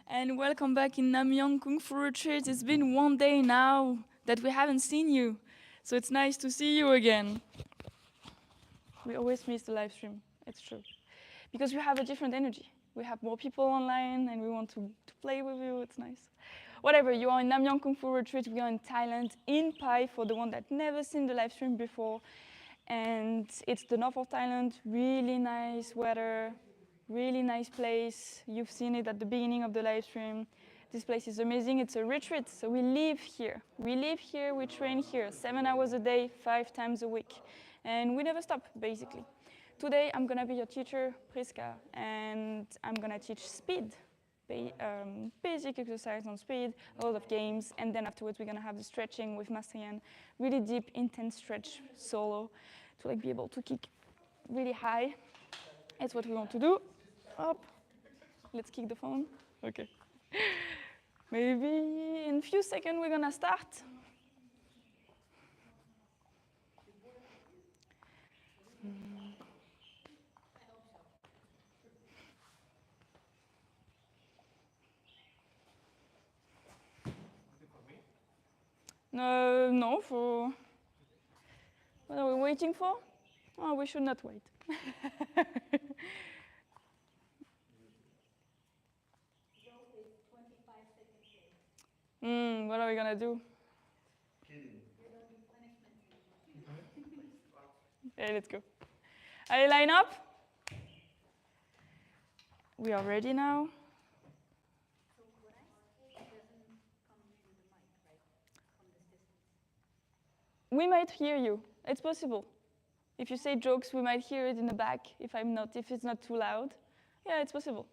And welcome back in Namyang Kung Fu Retreat. It's been one day now that we haven't seen you, so it's nice to see you again. We always miss the live stream, it's true. Because we have a different energy. We have more people online and we want to play with you, it's nice. Whatever, you are in Namyang Kung Fu Retreat, we are in Thailand, in Pai, for the one that never seen the live stream before. And it's the north of Thailand, really nice weather, really nice place. You've seen it at the beginning of the live stream. This place is amazing. It's a retreat, so we live here. We live here, we train here, 7 hours a day, 5 times a week. And we never stop, basically. Today, I'm gonna be your teacher, Priska, and I'm gonna teach speed. Basic exercise on speed, a lot of games, and then afterwards we're gonna have the stretching with Master Yan, really deep, intense stretch solo to be able to kick really high. That's what we want to do. Up. Let's kick the phone. Okay. Maybe in a few seconds we're gonna start. No, for... What are we waiting for? Oh, we should not wait. What are we gonna do? Okay, let's go. Are you line up? We are ready now. We might hear you. It's possible. If you say jokes, we might hear it in the back if it's not too loud. Yeah, it's possible.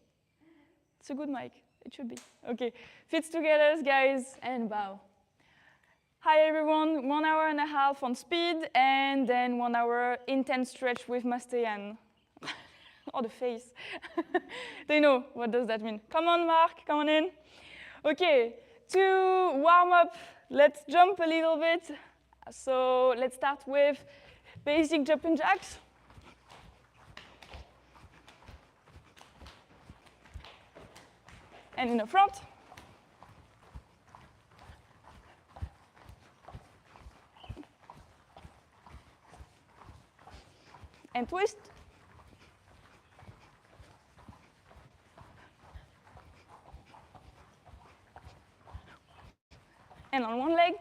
It's a good mic. It should be. Okay, feet together, guys, and bow. Hi, everyone. 1 hour and a half on speed, and then 1 hour intense stretch with Master Yan. Oh, the face. They know what does that mean. Come on, Mark, come on in. Okay, to warm up, let's jump a little bit. So let's start with basic jumping jacks. And in the front. And twist. And on one leg.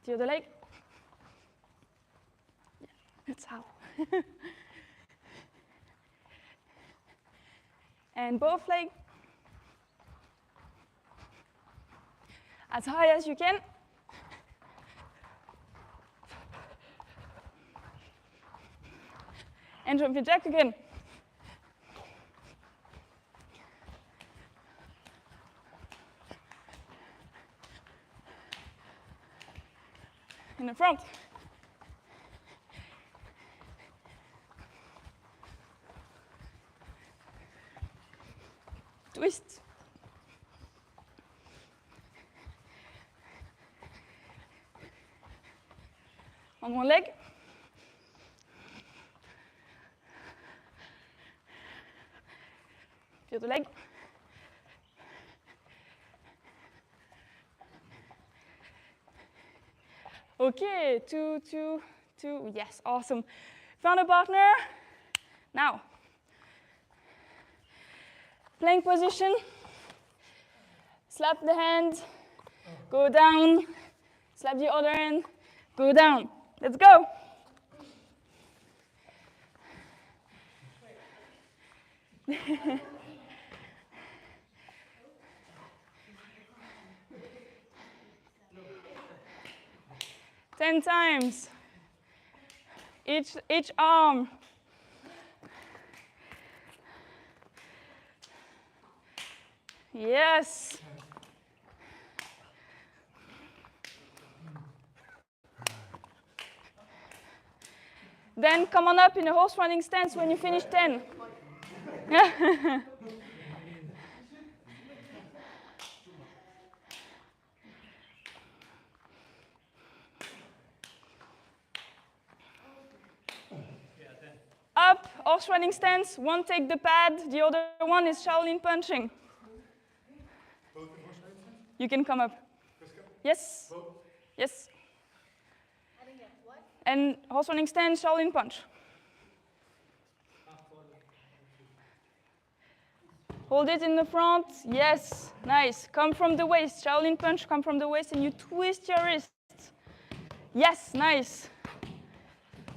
The other leg. Yeah, that's how. And both legs. As high as you can. And jumping jack again. In the front. Twist. On one leg. The other leg. Okay, two. Yes, awesome. Found a partner. Now, plank position. Slap the hand, go down. Slap the other hand, go down. Let's go. Ten times. Each arm. Yes. Then come on up in a horse running stance when you finish 10. Up. horse running stance. One take the pad, the other one is Shaolin punching. Both in horse riding stance? You can come up. Yes. Both? Yes. And horse running stance, Shaolin punch. Hold it in the front. Yes. Nice. Come from the waist. Shaolin punch, come from the waist, and you twist your wrists. Yes. Nice.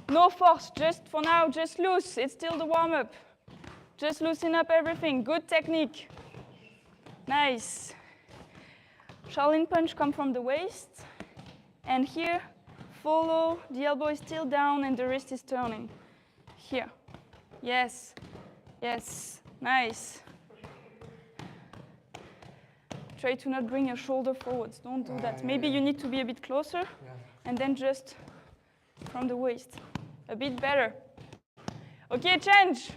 No force. Just for now, just loose. It's still the warm-up. Just loosen up everything. Good technique. Nice. Shaolin punch, come from the waist. And here, follow. The elbow is still down and the wrist is turning. Here. Yes. Yes. Nice. Try to not bring your shoulder forwards. Don't do that. Maybe you need to be a bit closer. And then just from the waist. A bit better. Okay, change.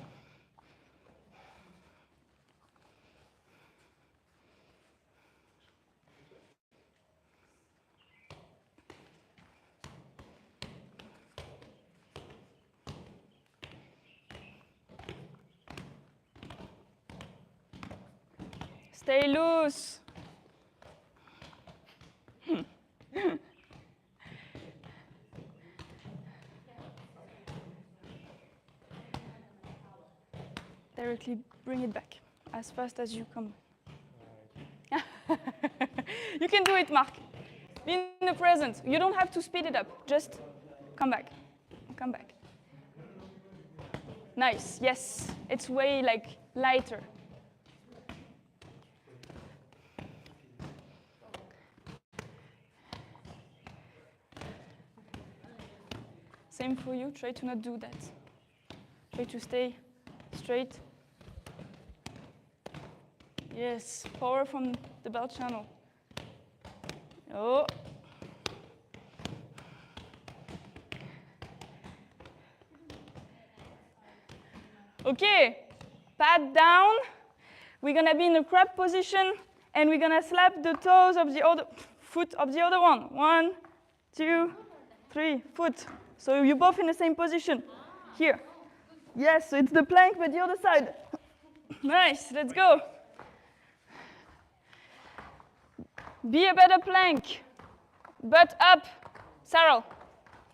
Stay loose. Directly bring it back as fast as you come. You can do it, Mark. Be in the present. You don't have to speed it up. Just come back. Come back. Nice. Yes. It's way lighter. Same for you. Try to not do that. Try to stay straight. Yes, power from the belt channel. Oh. Okay, pad down. We're gonna be in a crab position and we're gonna slap the toes of the other foot of the other one. 1, 2, 3, foot. So you're both in the same position. Here. Yes, so it's the plank, but the other side. Nice, let's go. Be a better plank. Butt up. Sarah,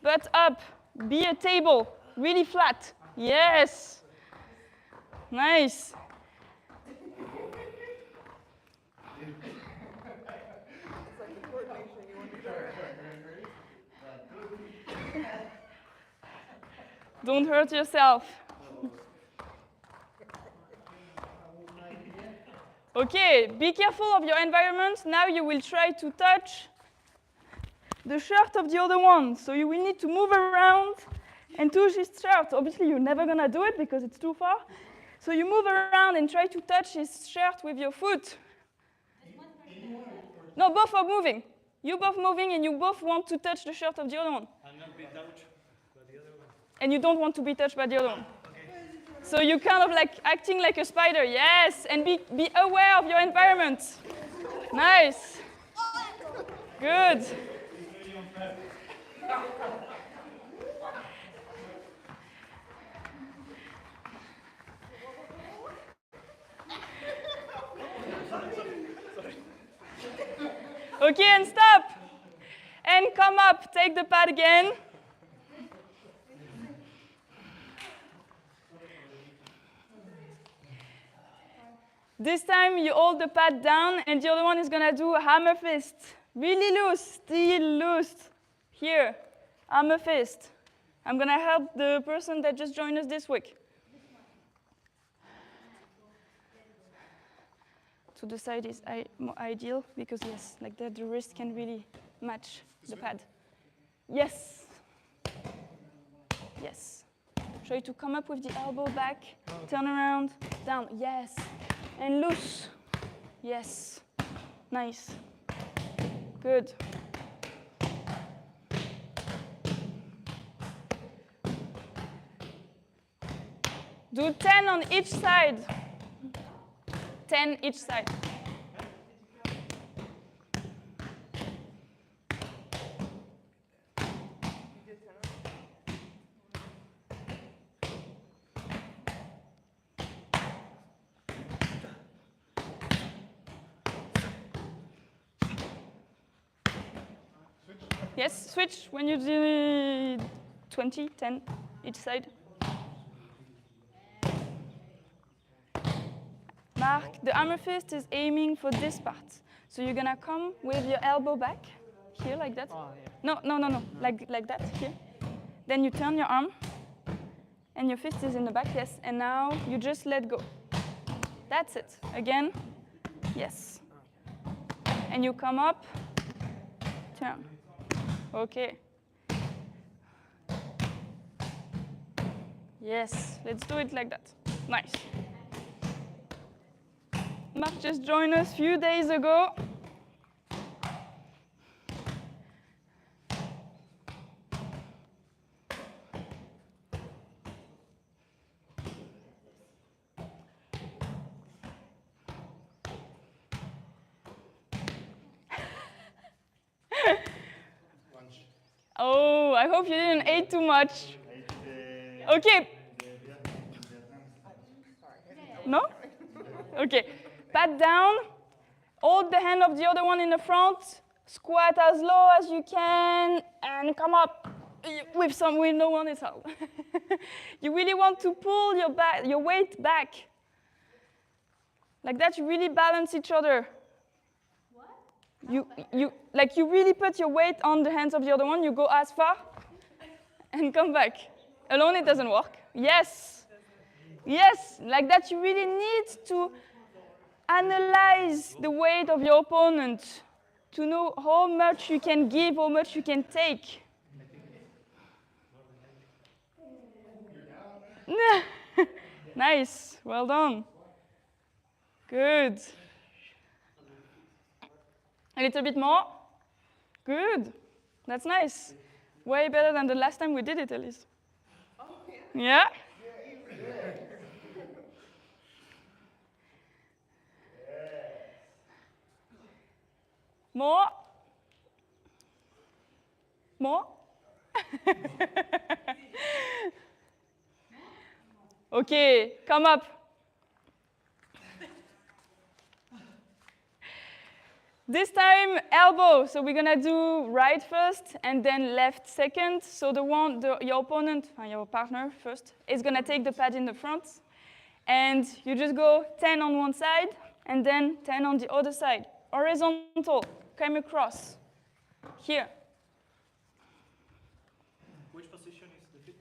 butt up. Be a table, really flat. Yes. Nice. Don't hurt yourself. Okay, be careful of your environment. Now you will try to touch the shirt of the other one. So you will need to move around and touch his shirt. Obviously, you're never going to do it because it's too far. So you move around and try to touch his shirt with your foot. No, both are moving. You both moving and you both want to touch the shirt of the other one. And not be touched by the other one. And you don't want to be touched by the other one. So you're kind of acting like a spider, yes, and be aware of your environment. Nice. Good. Okay, and stop. And come up, take the pad again. This time you hold the pad down and the other one is gonna do a hammer fist. Really loose, still loose. Here, hammer fist. I'm gonna help the person that just joined us this week. To the side is more ideal because yes, like that the wrist can really match the pad. Yes. Yes. Try to come up with the elbow back, turn around, down, yes. And loose. Yes. Nice. Good. Do 10 on each side. 10 each side. Yes, switch when you do 20, 10 each side. Mark, the hammer fist is aiming for this part. So you're gonna come with your elbow back, here like that. Oh, yeah. No, like that, here. Then you turn your arm, and your fist is in the back, yes. And now you just let go. That's it. Again, yes. And you come up, turn. Okay. Yes, let's do it like that. Nice. Mark just joined us a few days ago. Lunch. Oh, I hope you didn't eat too much. Okay. No? Okay. Pat down. Hold the hand of the other one in the front. Squat as low as you can, and come up with no one is out. You really want to pull your weight back. Like that, you really balance each other. What? You really put your weight on the hands of the other one. You go as far, and come back. Alone, it doesn't work. Yes. Yes, like that, you really need to analyze the weight of your opponent to know how much you can give, how much you can take. Nice, well done. Good. A little bit more. Good. That's nice. Way better than the last time we did it, Elise. Oh, yeah? Yeah? More. More. Okay, come up. This time, elbow. So we're gonna do right first and then left second. So your opponent, your partner first, is gonna take the pad in the front. And you just go 10 on one side and then 10 on the other side. Horizontal, come across. Here. Which position is the fit?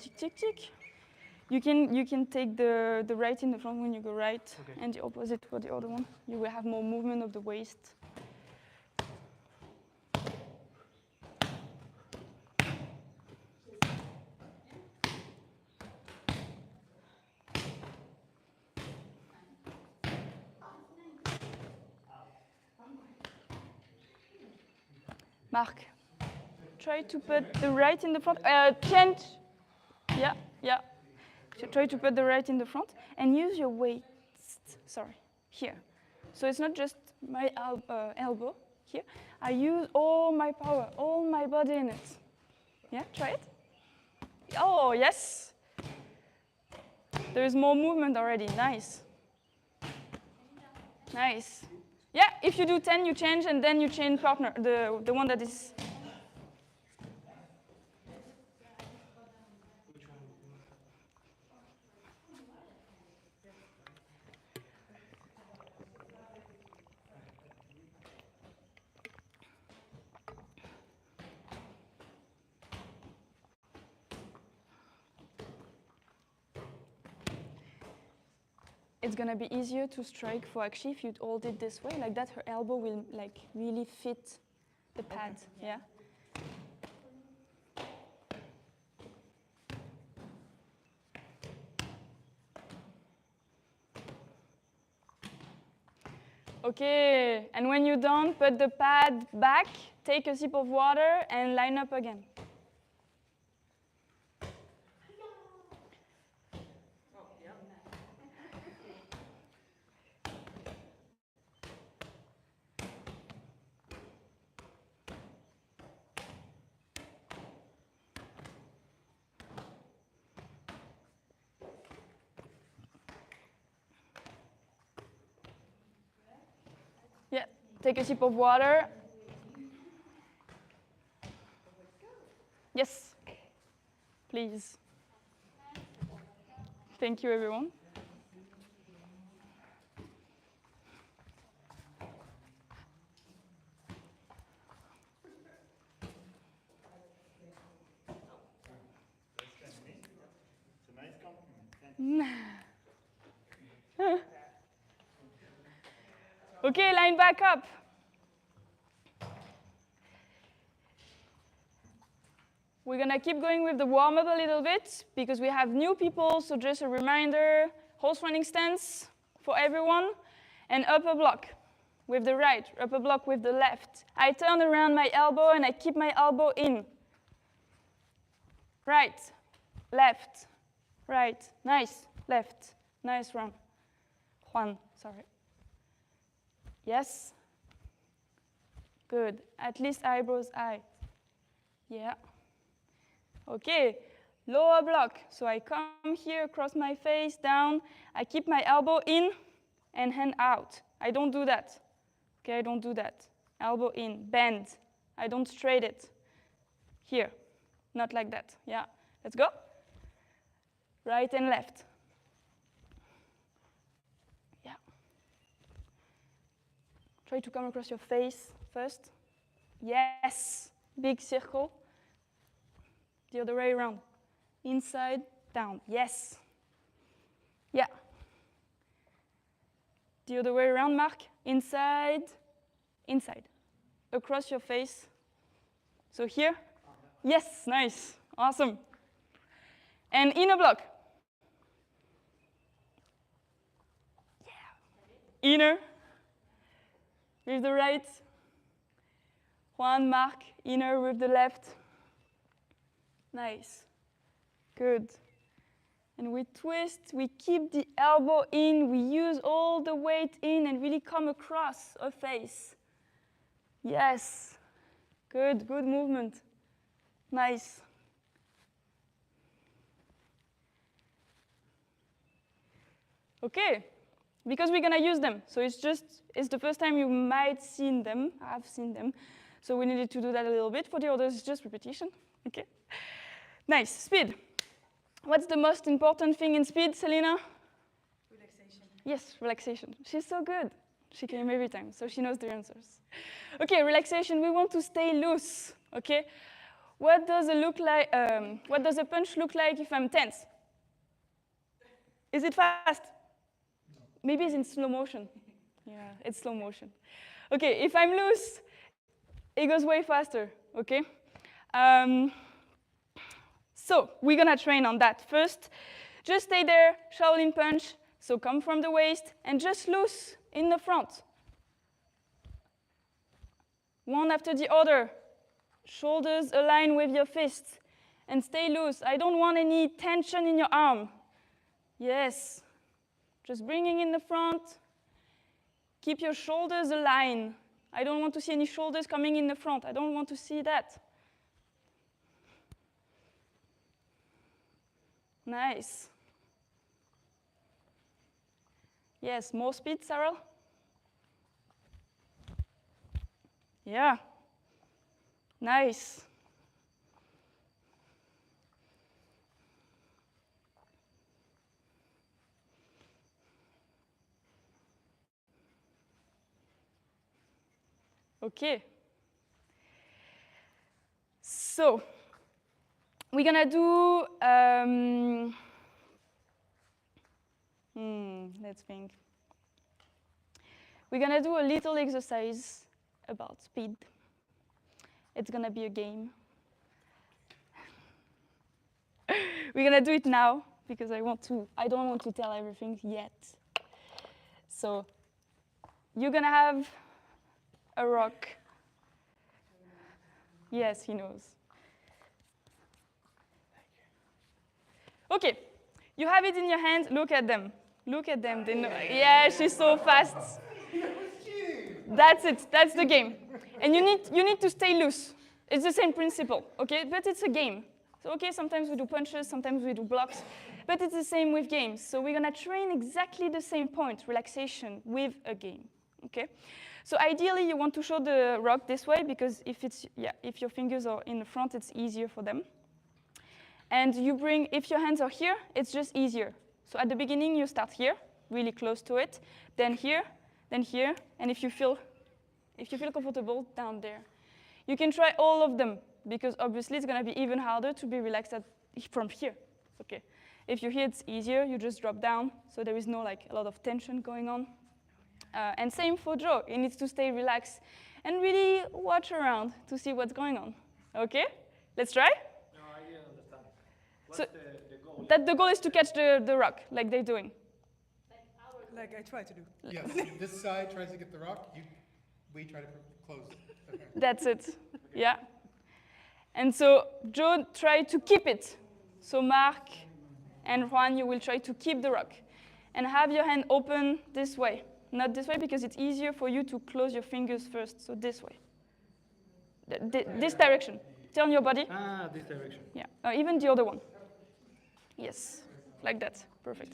Tick, tick, tick. You can take the right in the front when you go right, okay, and the opposite for the other one. You will have more movement of the waist. Mark, try to put the right in the front. Change. Yeah, yeah. So try to put the right in the front and use your waist. Sorry, here. So it's not just my elbow here. I use all my power, all my body in it. Yeah, try it. Oh, yes. There is more movement already. Nice. Nice. Yeah, if you do 10, you change, and then you change partner, the one that is. It's gonna be easier to strike for Akshi if you hold it this way, like that. Her elbow will like really fit the pad. Okay. Yeah. Okay, and when you're done, put the pad back, take a sip of water, and line up again. Yeah, take a sip of water. please. Thank you, everyone. It's a nice compliment. Okay, line back up. We're gonna keep going with the warm-up a little bit because we have new people, so just a reminder, horse running stance for everyone, and upper block with the right, upper block with the left. I turn around my elbow and I keep my elbow in. Right, left, right, nice, left, nice run. Juan, sorry. Yes, good, at least eyebrows, eye. Yeah. Okay, lower block. So I come here across my face, down. I keep my elbow in and hand out. I don't do that. Okay, I don't do that. Elbow in, bend. I don't straight it. Here, not like that. Yeah, let's go. Right and left. Yeah. Try to come across your face first. Yes, big circle. The other way around. Inside, down. Yes. Yeah. The other way around, Mark. Inside, inside. Across your face. So here. Yes, nice. Awesome. And inner block. Yeah. Inner. With the right. Juan, Mark. Inner with the left. Nice. Good. And we twist, we keep the elbow in, we use all the weight in and really come across our face. Yes. Good, good movement. Nice. Okay, because we're gonna use them. So it's the first time you might seen them, I've seen them. So we needed to do that a little bit. For the others, it's just repetition. Okay. Nice, speed. What's the most important thing in speed, Selena? Relaxation. Yes, relaxation. She's so good. She came every time, so she knows the answers. Okay, relaxation, we want to stay loose, okay? What does a punch look like if I'm tense? Is it fast? No. Maybe it's in slow motion. Yeah, it's slow motion. Okay, if I'm loose, it goes way faster, okay? So we're gonna train on that. First, just stay there, Shaolin punch. So come from the waist and just loose in the front. One after the other. Shoulders align with your fists and stay loose. I don't want any tension in your arm. Yes. Just bringing in the front. Keep your shoulders aligned. I don't want to see any shoulders coming in the front. I don't want to see that. Nice. Yes, more speed, Sarah? Yeah. Nice. Okay. So, we're gonna do, let's think. We're gonna do a little exercise about speed. It's gonna be a game. We're gonna do it now because I don't want to tell everything yet. So, you're gonna have a rock. Yes, he knows. Okay, you have it in your hand. Look at them. Look at them. They know. Yeah, she's so fast. That's it. That's the game. And you need to stay loose. It's the same principle, okay? But it's a game. So, okay, sometimes we do punches, sometimes we do blocks, but it's the same with games. So we're gonna train exactly the same point, relaxation, with a game, okay? So ideally, you want to show the rock this way because if your fingers are in the front, it's easier for them. And you bring, if your hands are here, it's just easier. So at the beginning, you start here, really close to it, then here, and if you feel comfortable, down there. You can try all of them, because obviously it's going to be even harder to be relaxed from here. Okay. If you're here, it's easier. You just drop down, so there is no a lot of tension going on. And same for Joe. He needs to stay relaxed and really watch around to see what's going on. Okay? Let's try? No, I didn't understand. What's So the goal? the goal is to catch the rock, like they're doing. Like I try to do. Yes, this side tries to get the rock, we try to close. Okay. That's it. Yeah. And so Joe try to keep it. So Mark and Juan, you will try to keep the rock. And have your hand open this way. Not this way, because it's easier for you to close your fingers first. So this way. This direction. Turn your body. Ah, this direction. Yeah. Even the other one. Yes. Like that. Perfect.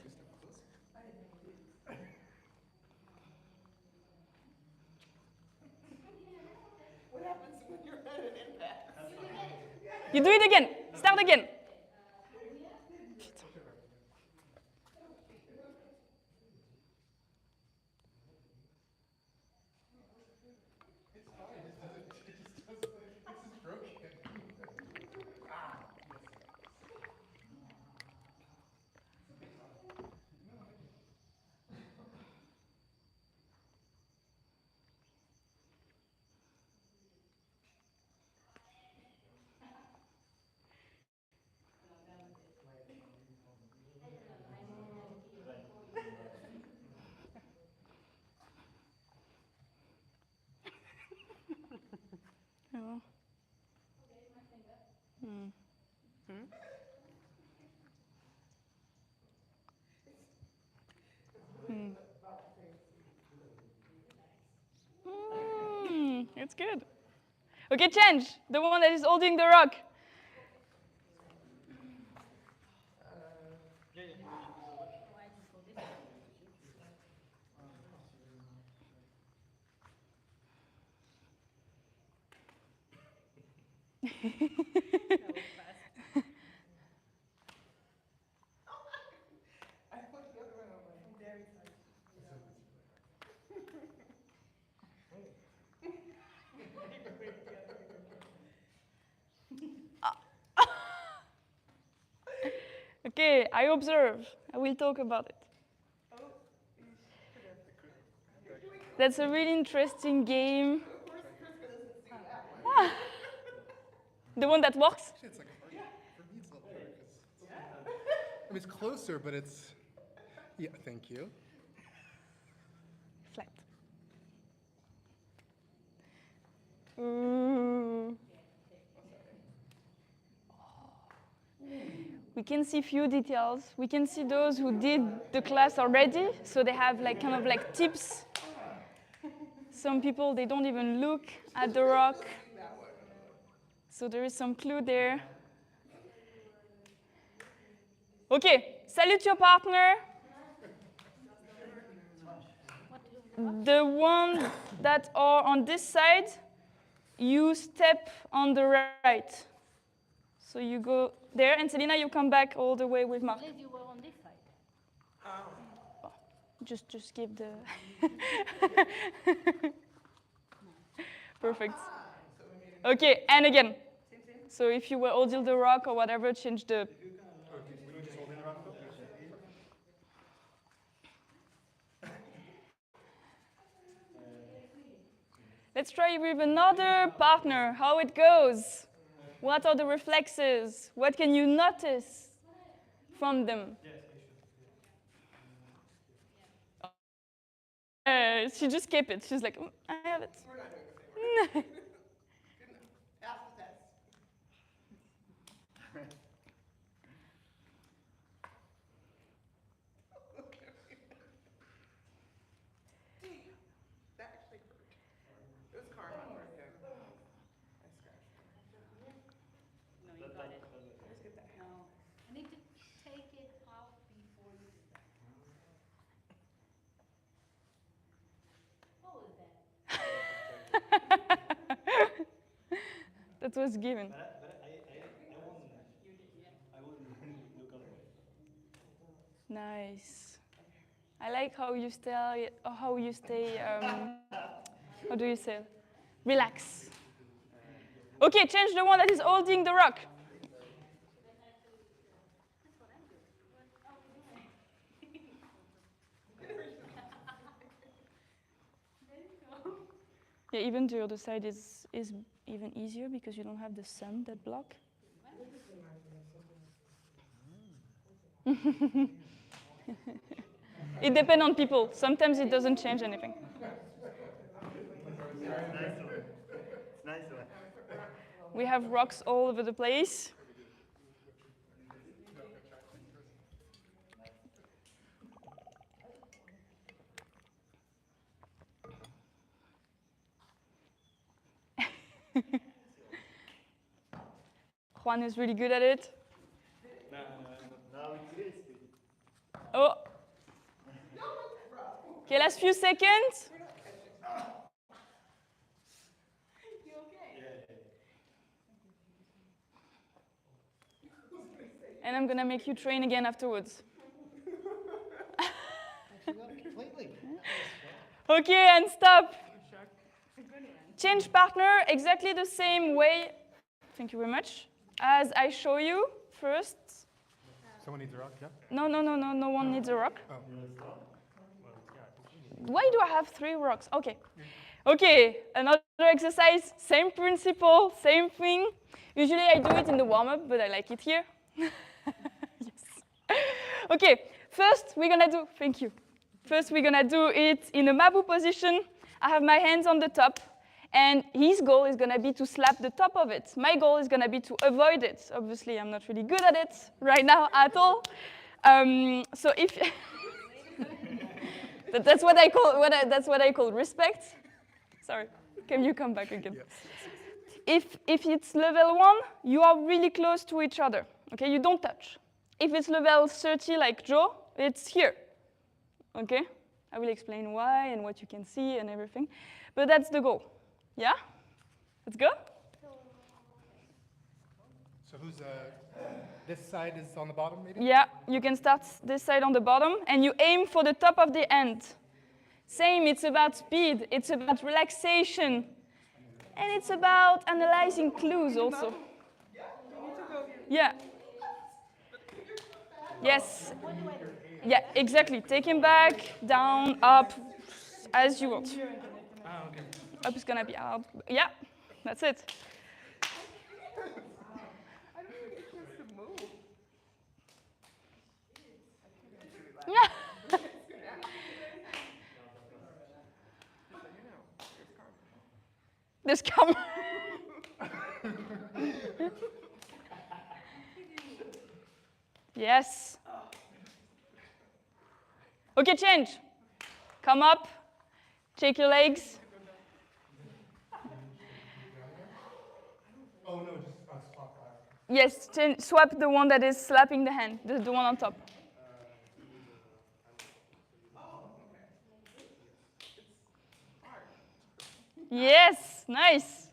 What happens when you're at an impasse? You do it again. Start again. Oh. It's good. Okay, change. The one that is holding the rock. I put the other one on my very tight. Okay, I observe. I will talk about it. That's a really interesting game. Ah. The one that works? Actually, it's hard. For me, it's a little harder because I mean, it's closer, but it's, yeah, thank you. Flat. Ooh. We can see few details. We can see those who did the class already, so they have kind of tips. Some people, they don't even look at the rock. So there is some clue there. Okay, salute your partner. The one that are on this side, you step on the right. So you go there, and Selina, you come back all the way with Mark. Unless you were on this side. Just give the... Perfect. Okay, and again. So if you were holding the rock or whatever, change the... Let's try with another partner, how it goes. What are the reflexes? What can you notice from them? She just kept it. She's like, I have it. We're not doing the same. Good enough. Pass the test. That actually hurt. It was karma for him. I scratched him. No, you got it. Let's get that. No. I need to take it off before you do that. What was that? That was given. But I won. I won Nice. I like how you stay, how you stay, how do you say? Relax. Okay, change the one that is holding the rock. Yeah, even the other side is even easier because you don't have the sun that block. It depends on people. Sometimes it doesn't change anything. It's nice one. We have rocks all over the place. Juan is really good at it. Now it's risky. Oh. Okay, last few seconds. You okay? And I'm gonna make you train again afterwards. Completely. Okay, and stop. Change partner exactly the same way. Thank you very much. As I show you first. Someone needs a rock, yeah? No one needs a rock. Oh. Why do I have 3 rocks? Okay. Okay, another exercise, same principle, same thing. Usually I do it in the warm-up, but I like it here. Yes. Okay, first we're gonna do, thank you. First we're gonna do it in a Mabu position. I have my hands on the top, and his goal is gonna be to slap the top of it. My goal is gonna be to avoid it. Obviously, I'm not really good at it right now at all. So if but that's what I call respect. Sorry, can you come back again? Yes. If it's level 1, you are really close to each other. Okay, you don't touch. If it's level 30 like Joe, it's here. Okay, I will explain why and what you can see and everything. But that's the goal. Yeah? Let's go? So who's, this side is on the bottom, maybe? Yeah, you can start this side on the bottom, and you aim for the top of the hand. Same, it's about speed, it's about relaxation, and it's about analyzing clues also. Yeah. Yes. Yeah, exactly. Take him back, down, up, as you want. Up is gonna be out. Yeah, that's it. I don't even get a chance to move. Yeah. There's camera. Yes. Okay, change. Come up. Shake your legs. Oh, no, just swap that. Yes, swap the one that is slapping the hand, the one on top. Yes, nice.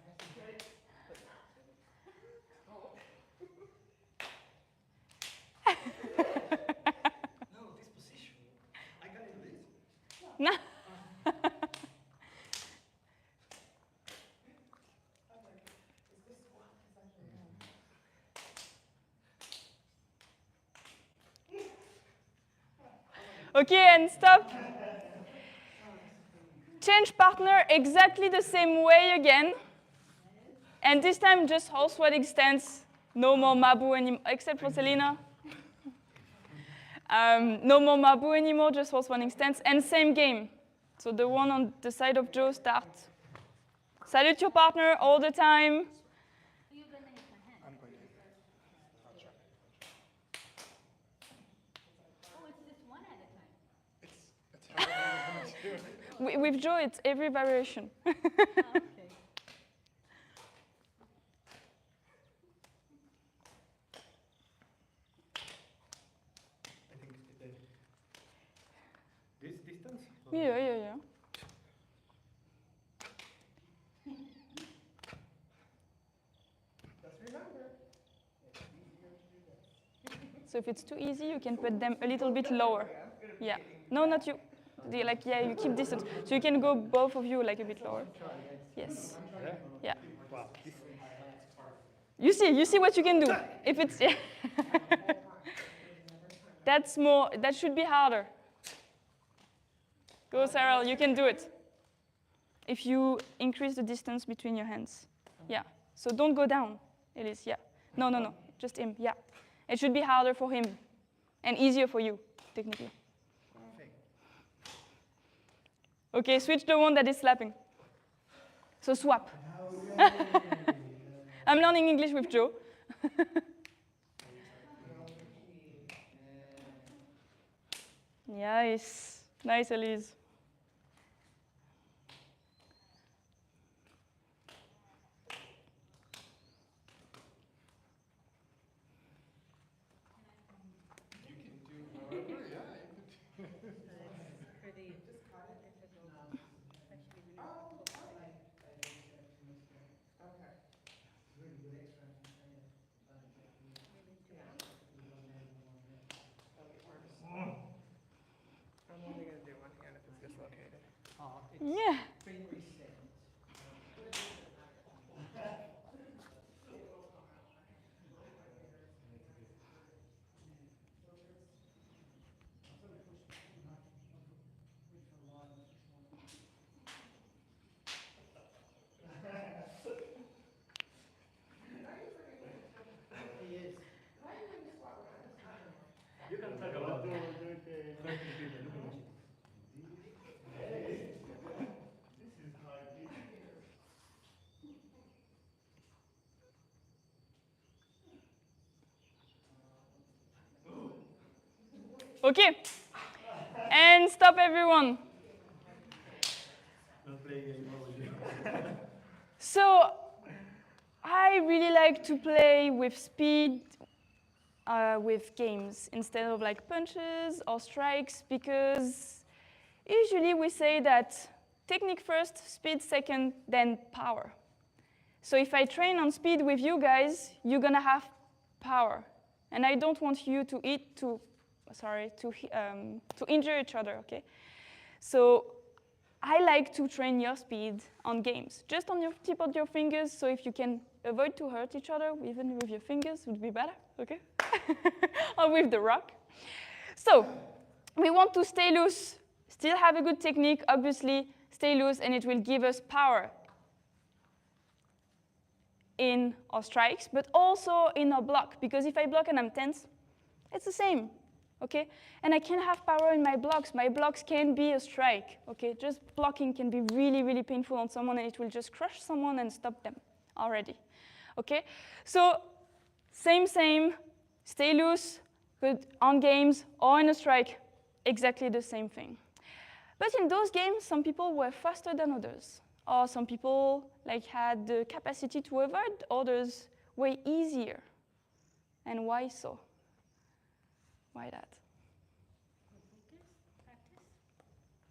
No, this position. I can do this. No. Okay, and stop. Change partner exactly the same way again. And this time just horse wading stance. No more Mabu anymore, except for Selena. No more Mabu anymore, just horse wading stance. And same game. So the one on the side of Joe starts. Salute your partner all the time. You're gonna hit my hand. I'm going to. I'll try. Oh, it's just one at a time. It's however you want to do it. With Joe, it's every variation. Oh, okay. I think this distance? Yeah. Just remember, it's easier to do this. So if it's too easy, you can put them a little bit lower. Yeah. No, not you. Like, yeah, you keep distance. So you can go both of you like a bit lower. Yes. Yeah. Wow. You see what you can do. If it's, yeah. That's more, that should be harder. Go, Sarah, you can do it. If you increase the distance between your hands. Yeah. So don't go down, Elise. Yeah. No. Just him. Yeah. It should be harder for him and easier for you, technically. Okay, switch the one that is slapping. So swap. I'm learning English with Joe. Nice. Nice, Elise. I'm only going to do one hand if it's dislocated. Yeah. You can talk about do it. This is hard. Okay. And stop, everyone. Not playing anymore with you. So I really like to play with speed with games instead of like punches or strikes, because usually we say that technique first, speed second, then power. So if I train on speed with you guys, you're gonna have power, and I don't want you to injure each other. Okay, so I like to train your speed on games, just on your tip of your fingers. So if you can avoid to hurt each other, even with your fingers, would be better. Okay, or with the rock. So we want to stay loose, still have a good technique, obviously, stay loose, and it will give us power in our strikes, but also in our block, because if I block and I'm tense, it's the same, okay? And I can have power in my blocks. My blocks can be a strike, okay? Just blocking can be really, really painful on someone, and it will just crush someone and stop them already, okay? So same, stay loose, but on games or in a strike, exactly the same thing. But in those games, some people were faster than others, or some people like had the capacity to avoid others way easier. And why so? Why that?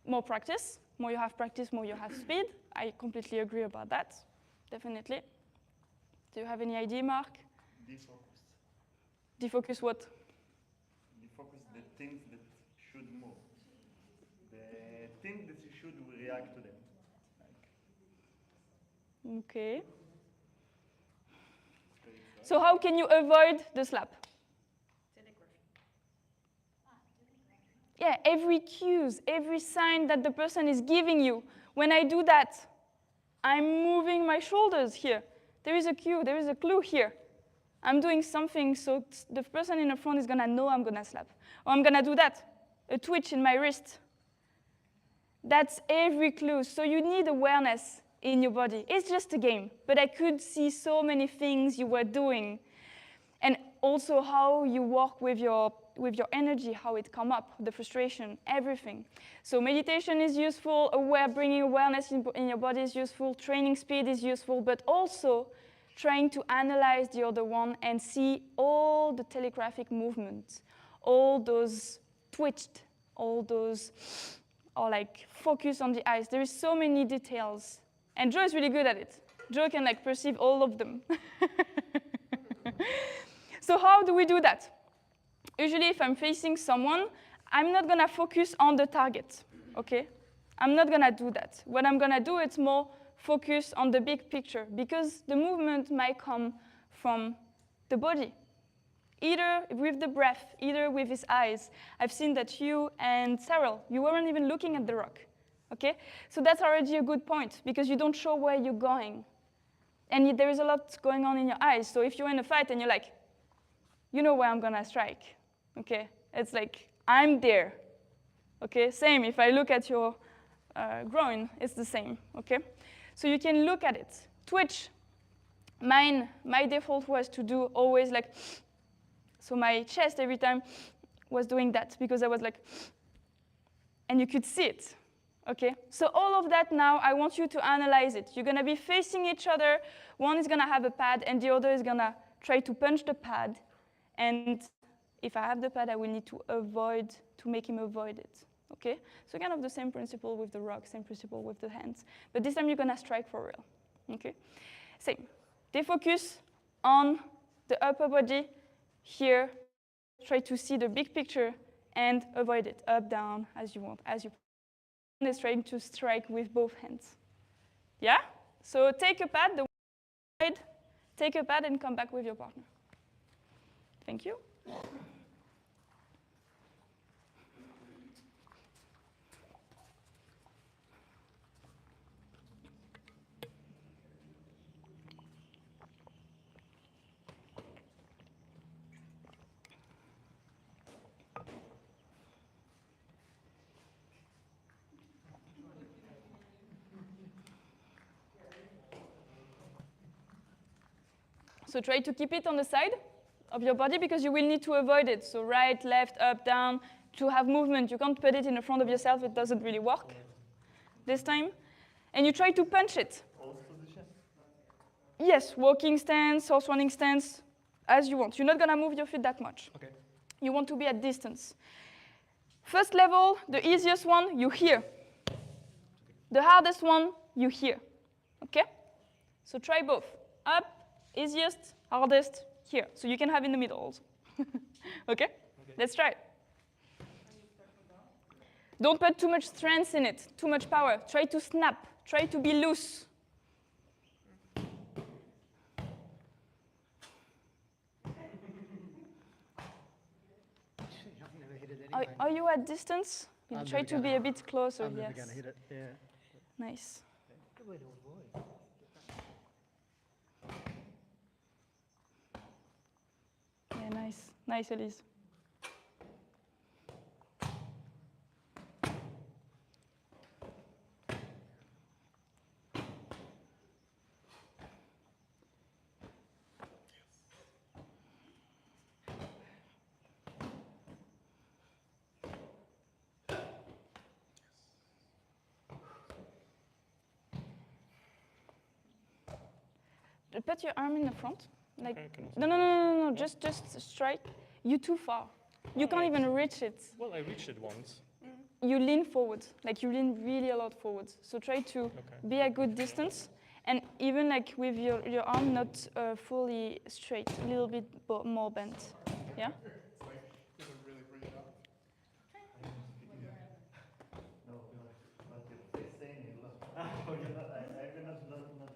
More practice. More you have practice, more you have speed. I completely agree about that, definitely. Do you have any idea, Mark? Defocus. Defocus what? Defocus the things that should move. The things that you should react to them. Okay. So how can you avoid the slap? Yeah, every cues, every sign that the person is giving you. When I do that, I'm moving my shoulders here. There is a cue, there is a clue here. I'm doing something, so the person in the front is gonna know I'm gonna slap. Or I'm gonna do that, a twitch in my wrist. That's every clue. So you need awareness in your body. It's just a game, but I could see so many things you were doing. And also how you work with your energy, how it come up, the frustration, everything. So meditation is useful, bringing awareness in your body is useful, training speed is useful, but also trying to analyze the other one and see all the telegraphic movements, all those twitched, all those, or like focus on the eyes. There is so many details. And Joe is really good at it. Joe can like perceive all of them. So how do we do that? usually if I'm facing someone, I'm not gonna focus on the target, okay? I'm not gonna do that. What I'm gonna do is more focus on the big picture because the movement might come from the body, either with the breath, either with his eyes. I've seen that you and Cyril, you weren't even looking at the rock, okay? So that's already a good point because you don't show where you're going. And there is a lot going on in your eyes. So if you're in a fight and you're like, you know where I'm gonna strike, okay? It's like, I'm there, okay? Same, if I look at your groin, it's the same, okay? So you can look at it. Twitch, my default was to do always like, so my chest every time was doing that because I was like, and you could see it, okay? So all of that now, I want you to analyze it. You're gonna be facing each other. One is gonna have a pad and the other is gonna try to punch the pad. And if I have the pad, I will need to make him avoid it, okay? So kind of the same principle with the rock, same principle with the hands. But this time you're gonna strike for real, okay? Same. They focus on the upper body here, try to see the big picture and avoid it, up, down, as you want, as you is trying to strike with both hands. Yeah? So take a pad, the side, take a pad and come back with your partner. Thank you. So try to keep it on the side of your body because you will need to avoid it. So right, left, up, down, to have movement. You can't put it in the front of yourself. It doesn't really work this time. And you try to punch it. Horse position? Yes, walking stance, horse running stance, as you want. You're not going to move your feet that much. Okay. You want to be at distance. First level, the easiest one, you hear. The hardest one, you hear. Okay? So try both. Up, easiest, hardest, here. So you can have in the middle also. Okay? Let's try it. Don't put too much strength in it, too much power. Try to snap. Try to be loose. I've never hit it anyway. Are you at distance? You I'm try never to gonna- be a bit closer, I'm never yes. going to hit it. Yeah. Nice. Good way to avoid. Yeah, nice. Nice, Elise. Put your arm in the front. Like, no, just strike. You're too far. You can't even reach it. Well, I reached it once. You lean forward, like you lean really a lot forward. So try to be at good distance, and even like with your arm not fully straight, a little bit more bent. Yeah? It's like, you don't really bring it up. No, but your face saying it. Look. I will not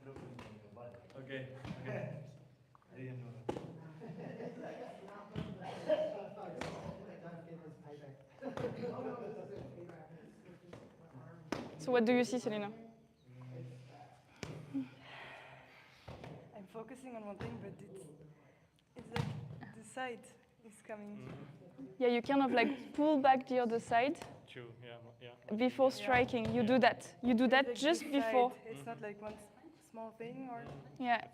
look in your body. Okay. I didn't know that. So what do you see, Selena? I'm focusing on one thing, but it's like the side is coming. Yeah, you kind of like pull back the other side True. Yeah. before striking. You do that. You do that Like just the before. side. It's not like one small thing or. Yeah,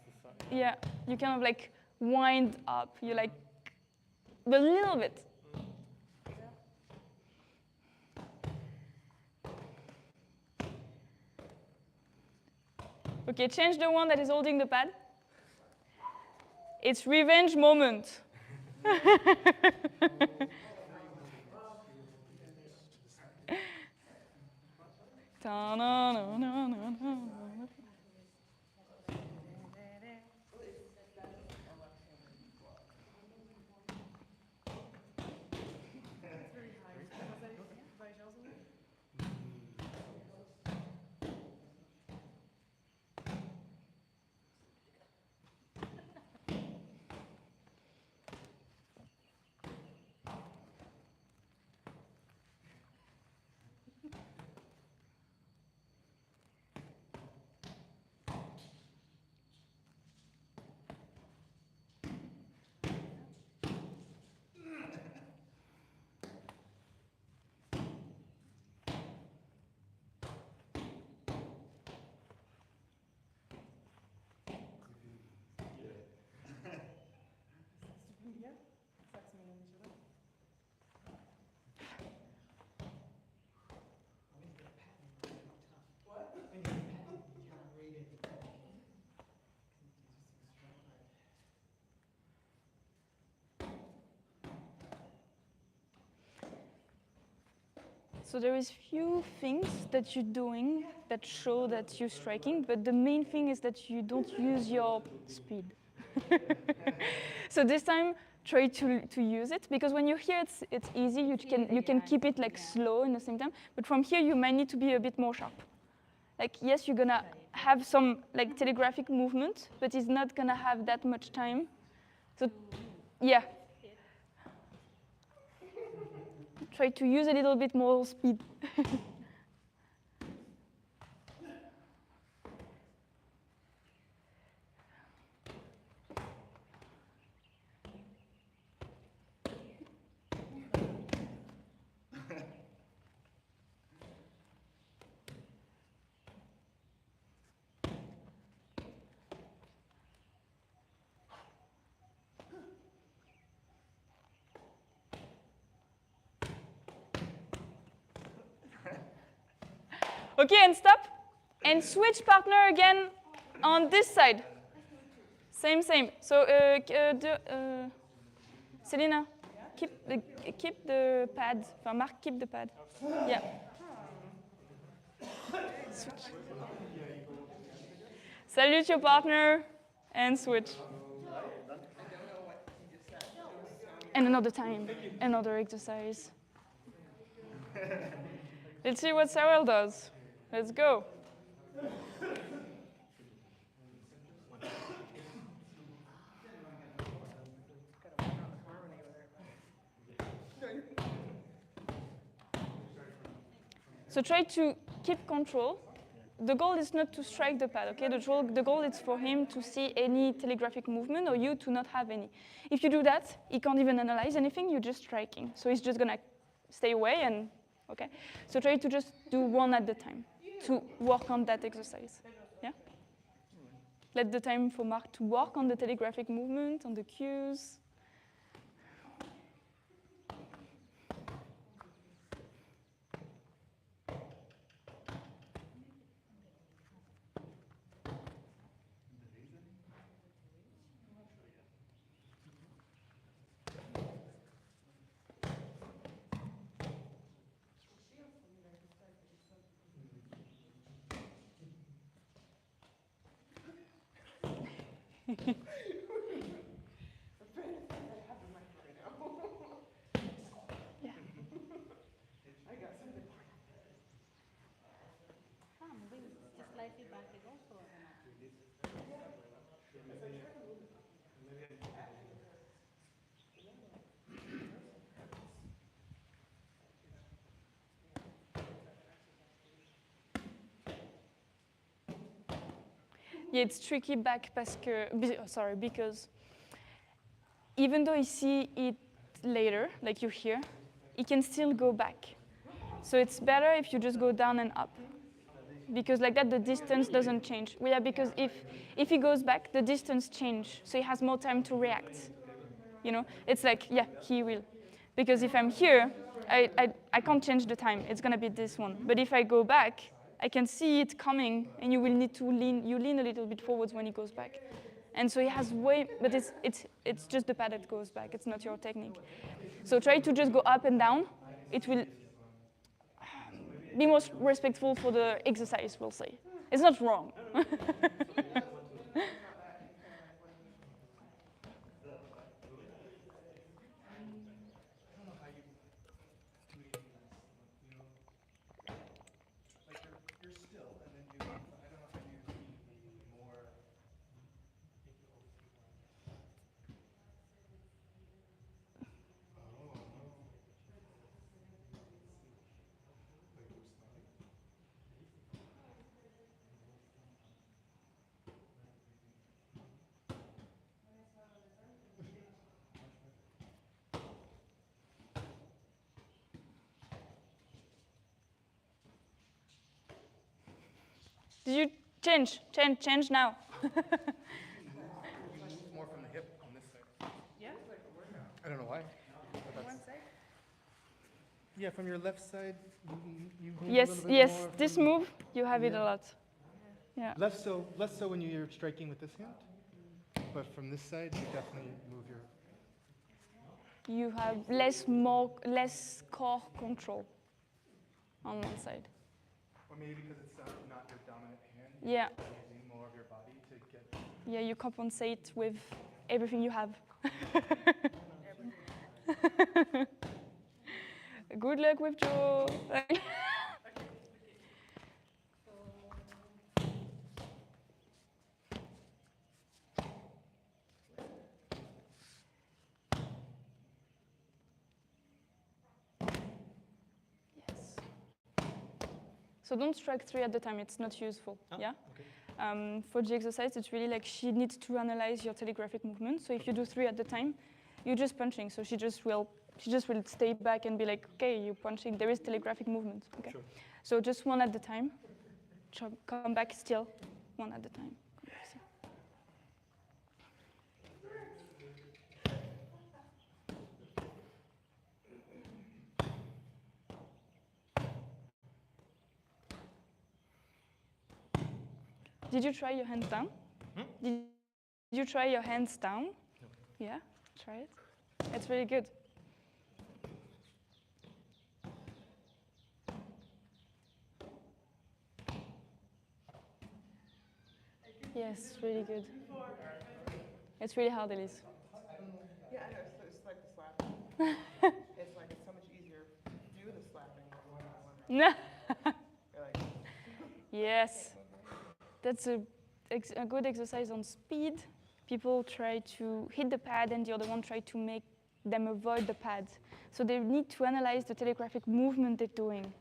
yeah. You kind of like wind up. You like a little bit. Okay, change the one that is holding the pad. It's revenge moment. Ta-na-na-na-na-na. So there is few things that you're doing that show that you're striking, but the main thing is that you don't use your speed. So this time, try to use it, because when you're here, it's easy. You can keep it like slow in the same time, but from here, you might need to be a bit more sharp. Like, yes, you're gonna have some like telegraphic movement, but it's not gonna have that much time. So, yeah. Try to use a little bit more speed. Okay, and stop. And switch partner again on this side. Same. So, Selena, keep the pad. Enfin, Marc, keep the pad. Yeah. Switch. Salute your partner and switch. And another time, another exercise. Let's see what Cyril does. Let's go. So try to keep control. The goal is not to strike the pad, okay? The goal is for him to see any telegraphic movement or you to not have any. If you do that, he can't even analyze anything, you're just striking. So he's just gonna stay away and, okay? So try to just do one at a time to work on that exercise, yeah? Let the time for Mark to work on the telegraphic movement, on the cues. Yeah. Moving just slightly back is also Yeah, it's tricky back because even though you see it later, like you hear, it can still go back. So it's better if you just go down and up. Because like that, the distance doesn't change. Well, yeah, because if he goes back, the distance change. So he has more time to react. You know, it's like, yeah, he will. Because if I'm here, I can't change the time. It's going to be this one. But if I go back, I can see it coming, and you will need to lean a little bit forwards when he goes back. And so he has but it's just the pad that goes back. It's not your technique. So try to just go up and down. It will be more respectful for the exercise, we'll say. It's not wrong. Did you change now? Move more from the hip on this side. Yeah? I don't know why. but On that's- one side? Yeah, from your left side, you move a Yes, little bit yes. more This from- move, you have it a Yeah. lot. Yeah. Less so when you're striking with this hand, but from this side, you definitely move your. You have less core control. on one side. Or maybe because it's not your dominant hand, Yeah. you're using more of your body to get. Yeah, you compensate with everything you have. Good luck with Joe. Yes. So don't strike 3 at the time, it's not useful. Yeah? Okay. For the exercise, it's really like she needs to analyze your telegraphic movement. So if you do 3 at the time, you're just punching. So she just will stay back and be like, okay, you're punching. There is telegraphic movement. Okay. Sure. So just 1 at the time. Come back still, 1 at the time. Come back still. Did you try your hands down? Did you try your hands down? No. Yeah, try it. It's really good. Yes, really good. It's really hard, Elise. Yeah, I know. It's like the slapping. It's like it's so much easier to do the slapping than the one. No. You're like, Yes, that's a good exercise on speed. People try to hit the pad and the other one try to make them avoid the pad. So they need to analyze the telegraphic movement they're doing.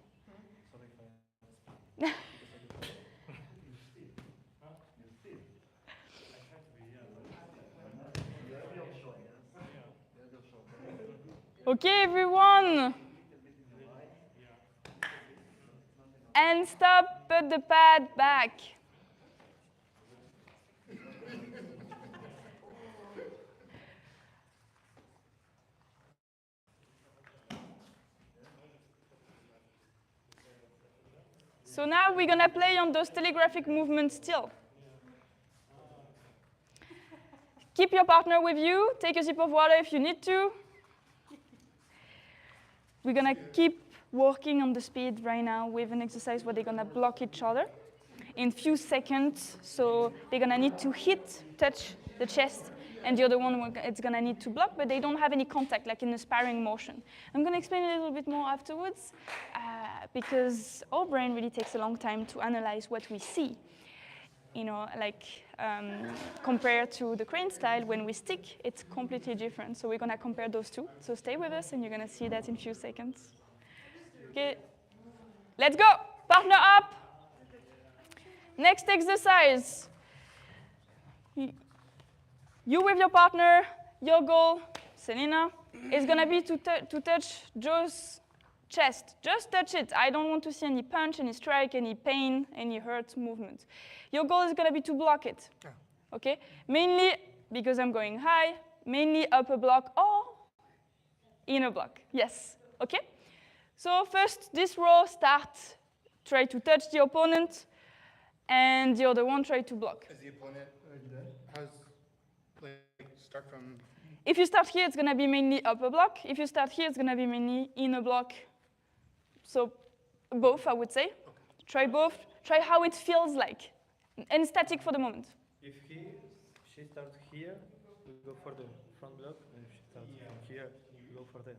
Okay, everyone. And stop, put the pad back. So now we're gonna play on those telegraphic movements still. Keep your partner with you, take a sip of water if you need to. We're gonna keep working on the speed right now with an exercise where they're gonna block each other in few seconds. So they're gonna need to touch the chest, and the other one it's gonna need to block, but they don't have any contact, like in a sparring motion. I'm gonna explain a little bit more afterwards, because our brain really takes a long time to analyze what we see. You know, like compared to the crane style, when we stick, it's completely different. So we're gonna compare those two. So stay with us, and you're gonna see that in a few seconds. Okay, let's go. Partner up. Next exercise. You with your partner, your goal, Selena, is gonna be to touch Joe's chest. Just touch it. I don't want to see any punch, any strike, any pain, any hurt movement. Your goal is gonna be to block it. Okay? Mainly, because I'm going high, mainly upper block or inner block. Yes. Okay? So first, this row try to touch the opponent, and the other one try to block. Is the opponent, how's, like, start from? If you start here, it's gonna be mainly upper block. If you start here, it's gonna be mainly inner block. So both, I would say. Okay. Try both. Try how it feels like. And static for the moment. If she starts here, we go for the front block, and if she starts from here, we go for the.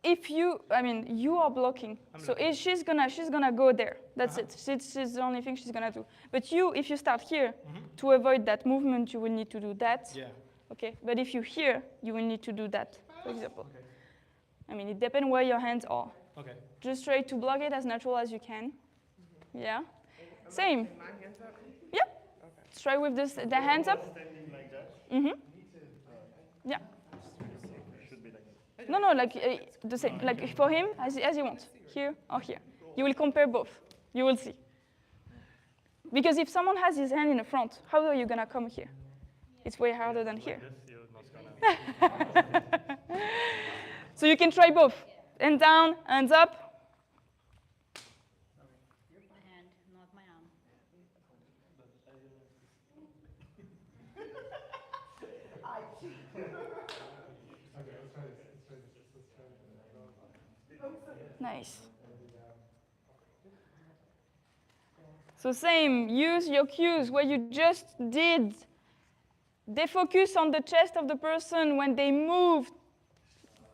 If you are blocking. So she's gonna go there. That's it. She's the only thing she's gonna do. But if you start here, to avoid that movement, you will need to do that. Yeah. Okay. But if you're here, you will need to do that, for example. Okay. I mean, it depends where your hands are. Okay. Just try to block it as natural as you can. Yeah. Same. my hands up. Yeah. Okay. Try with the hands up. Standing like that. Mm-hmm. Yeah. Should be like that. No, like the same. Like for him, as you want, here or here. You will compare both. You will see. Because if someone has his hand in the front, how are you gonna come here? It's way harder than here. Like this, you're not gonna. So you can try both. Hand down, hands up. My hand, not my arm. Nice. So same, use your cues, what you just did. They focus on the chest of the person when they move.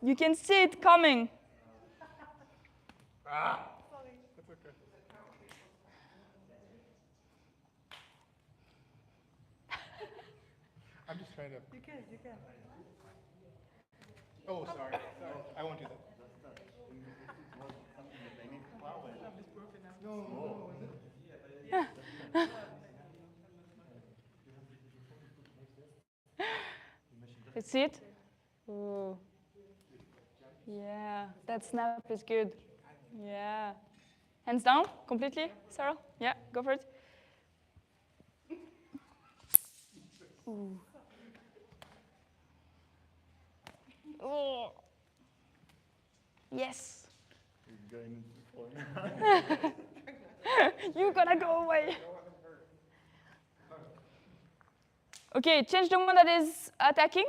You can see it coming. Ah! Sorry. That's okay. I'm just trying to. You can, you can. Oh, sorry. Sorry. I won't do that. No, no, is it? That's it? Ooh. Yeah, that snap is good. Yeah. Hands down, completely, Sarah? Yeah, go for it. Ooh. Oh. Yes. You're gonna go away. Okay, change the one that is attacking.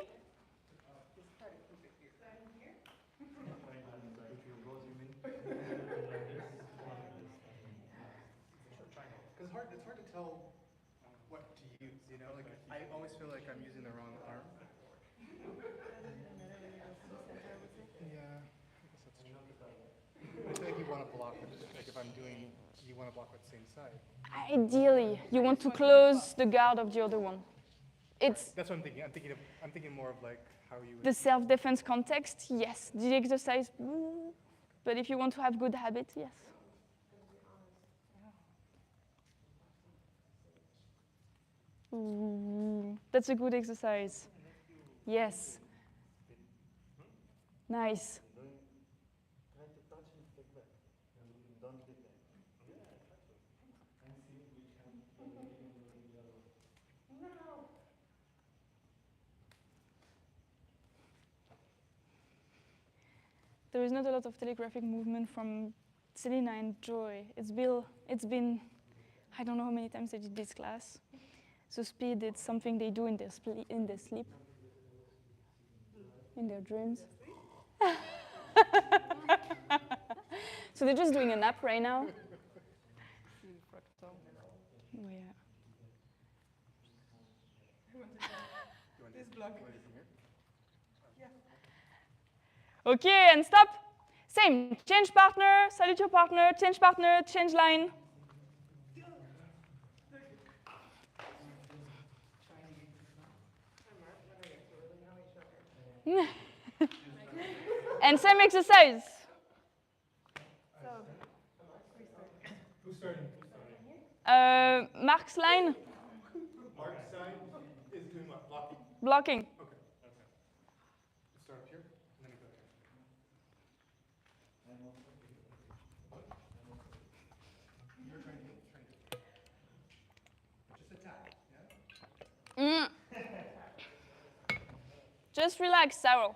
Because it's hard to tell what to use, you know? Like, I always feel like I'm using the wrong arm. Yeah, I guess that's true. I feel like you want to block it. Like if I'm doing, you want to block with the same side. Ideally, you want to close the guard of the other one. It's That's what I'm thinking. I'm thinking more of like how you would. the self-defense context, yes. The exercise, but if you want to have good habits, yes. Ooh, that's a good exercise. Yes. Nice. Try to touch and take back. Don't get back. There is not a lot of telegraphic movement from Selena and Joy. It's been, I don't know how many times they did this class. So speed, it's something they do in their sleep, in their dreams. So they're just doing a nap right now. Oh, yeah. This block. Okay, and stop. Same, change partner, salute your partner, change line. And same exercise. Who's starting? Mark's line, Mark's side is doing what? Blocking? blocking. Okay. Let's start up here and then we go here. You're trying to get. Just attack, yeah? Just relax, Sarah.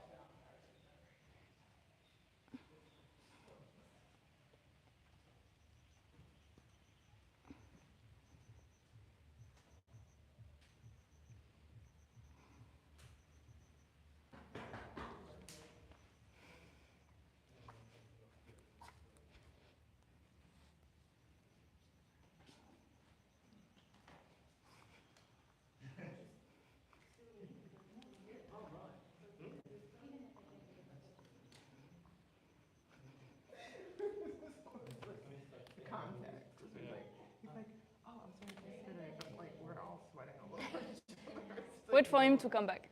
Wait for him to come back.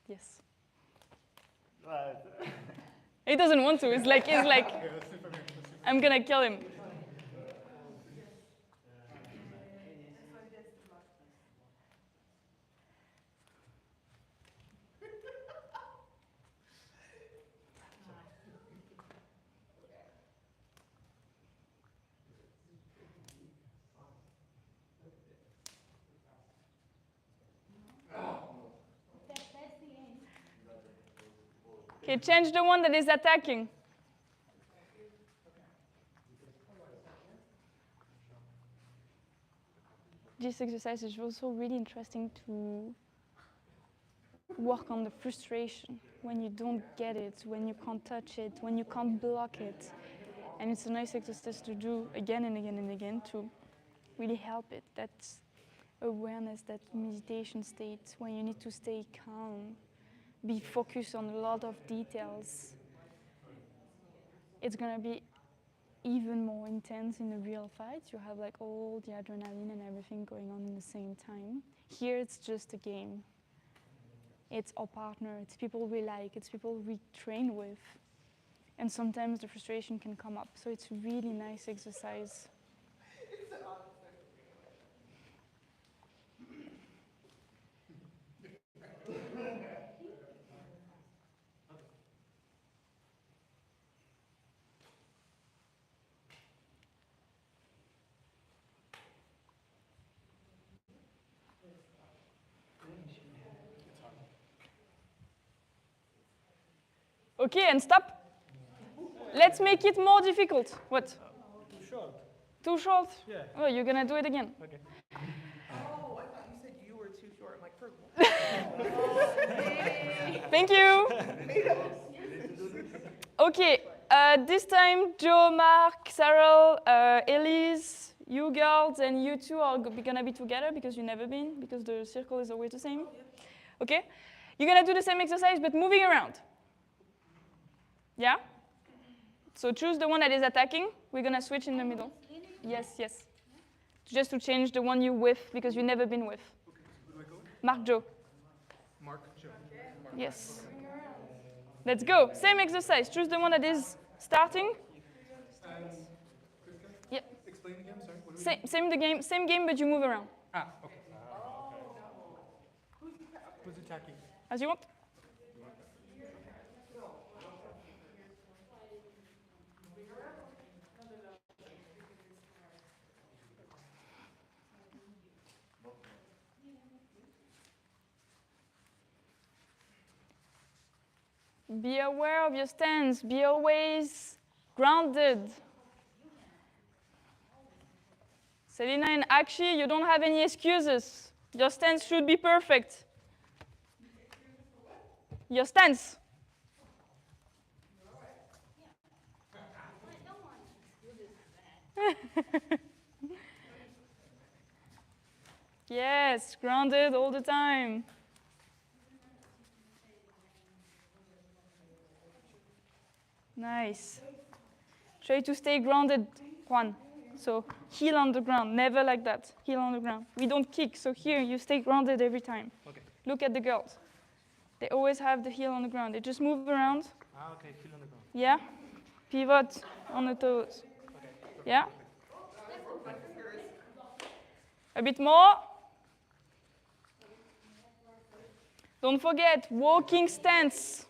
Yes. He doesn't want to. He's like, I'm gonna kill him. That's the aim. Okay, change the one that is attacking. This exercise is also really interesting to work on the frustration when you don't get it, when you can't touch it, when you can't block it. And it's a nice exercise to do again and again and again to really help it. That awareness, that meditation state when you need to stay calm, be focused on a lot of details. It's gonna be even more intense in a real fight. You have like all the adrenaline and everything going on in the same time. Here it's just a game. It's our partner, it's people we like, it's people we train with. And sometimes the frustration can come up. So it's a really nice exercise. Okay, and stop. Let's make it more difficult. What? Too short. Too short? Yeah. Oh, you're gonna do it again. Okay. Oh, I thought you said you were too short. I'm like, for Thank you. Okay, this time Joe, Mark, Sarah, Elise, you girls and you two are gonna be together because you've never been, because the circle is always the same. Okay? You're gonna do the same exercise but moving around. Yeah? So choose the one that is attacking. We're gonna switch in the middle. Yes, yes. Just to change the one you with because you've never been with. Okay, who do I go with? Mark, Joe. Mark, Joe. Mark. Yes. Let's go. Same exercise. Choose the one that is starting. This guy? Yeah. Explain again, sorry. What do we Same game, but you move around Ah, okay. Who's attacking? as you want. Be aware of your stance. Be always grounded. Selina and Akshi, you don't have any excuses. Your stance should be perfect. Your stance. Yes, grounded all the time. Nice. Try to stay grounded, Juan. So heel on the ground, never like that. Heel on the ground. We don't kick, so here you stay grounded every time. Okay. Look at the girls. They always have the heel on the ground. They just move around. Ah, okay. Heel on the ground. Yeah? Pivot on the toes. Yeah? A bit more. Don't forget, walking stance.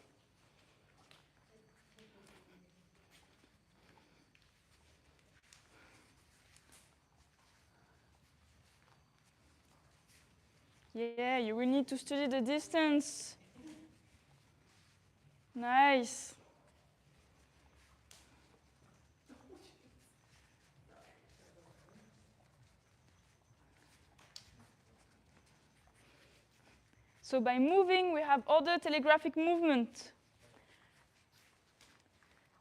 Yeah, you will need to study the distance. Nice. So by moving, we have other telegraphic movement.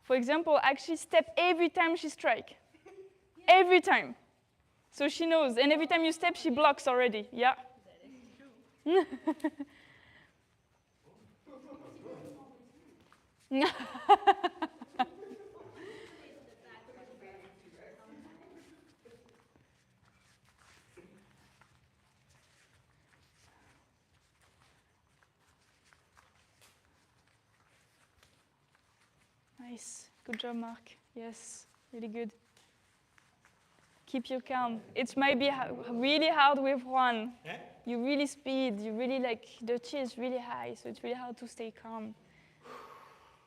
For example, actually step every time she strike. Every time. So she knows. And every time you step, she blocks already. Yeah? Nice. Good job, Mark. Yes, really good. Keep your calm. It might be really hard with one. Yeah? You really speed. You really like, the chi is really high, so it's really hard to stay calm.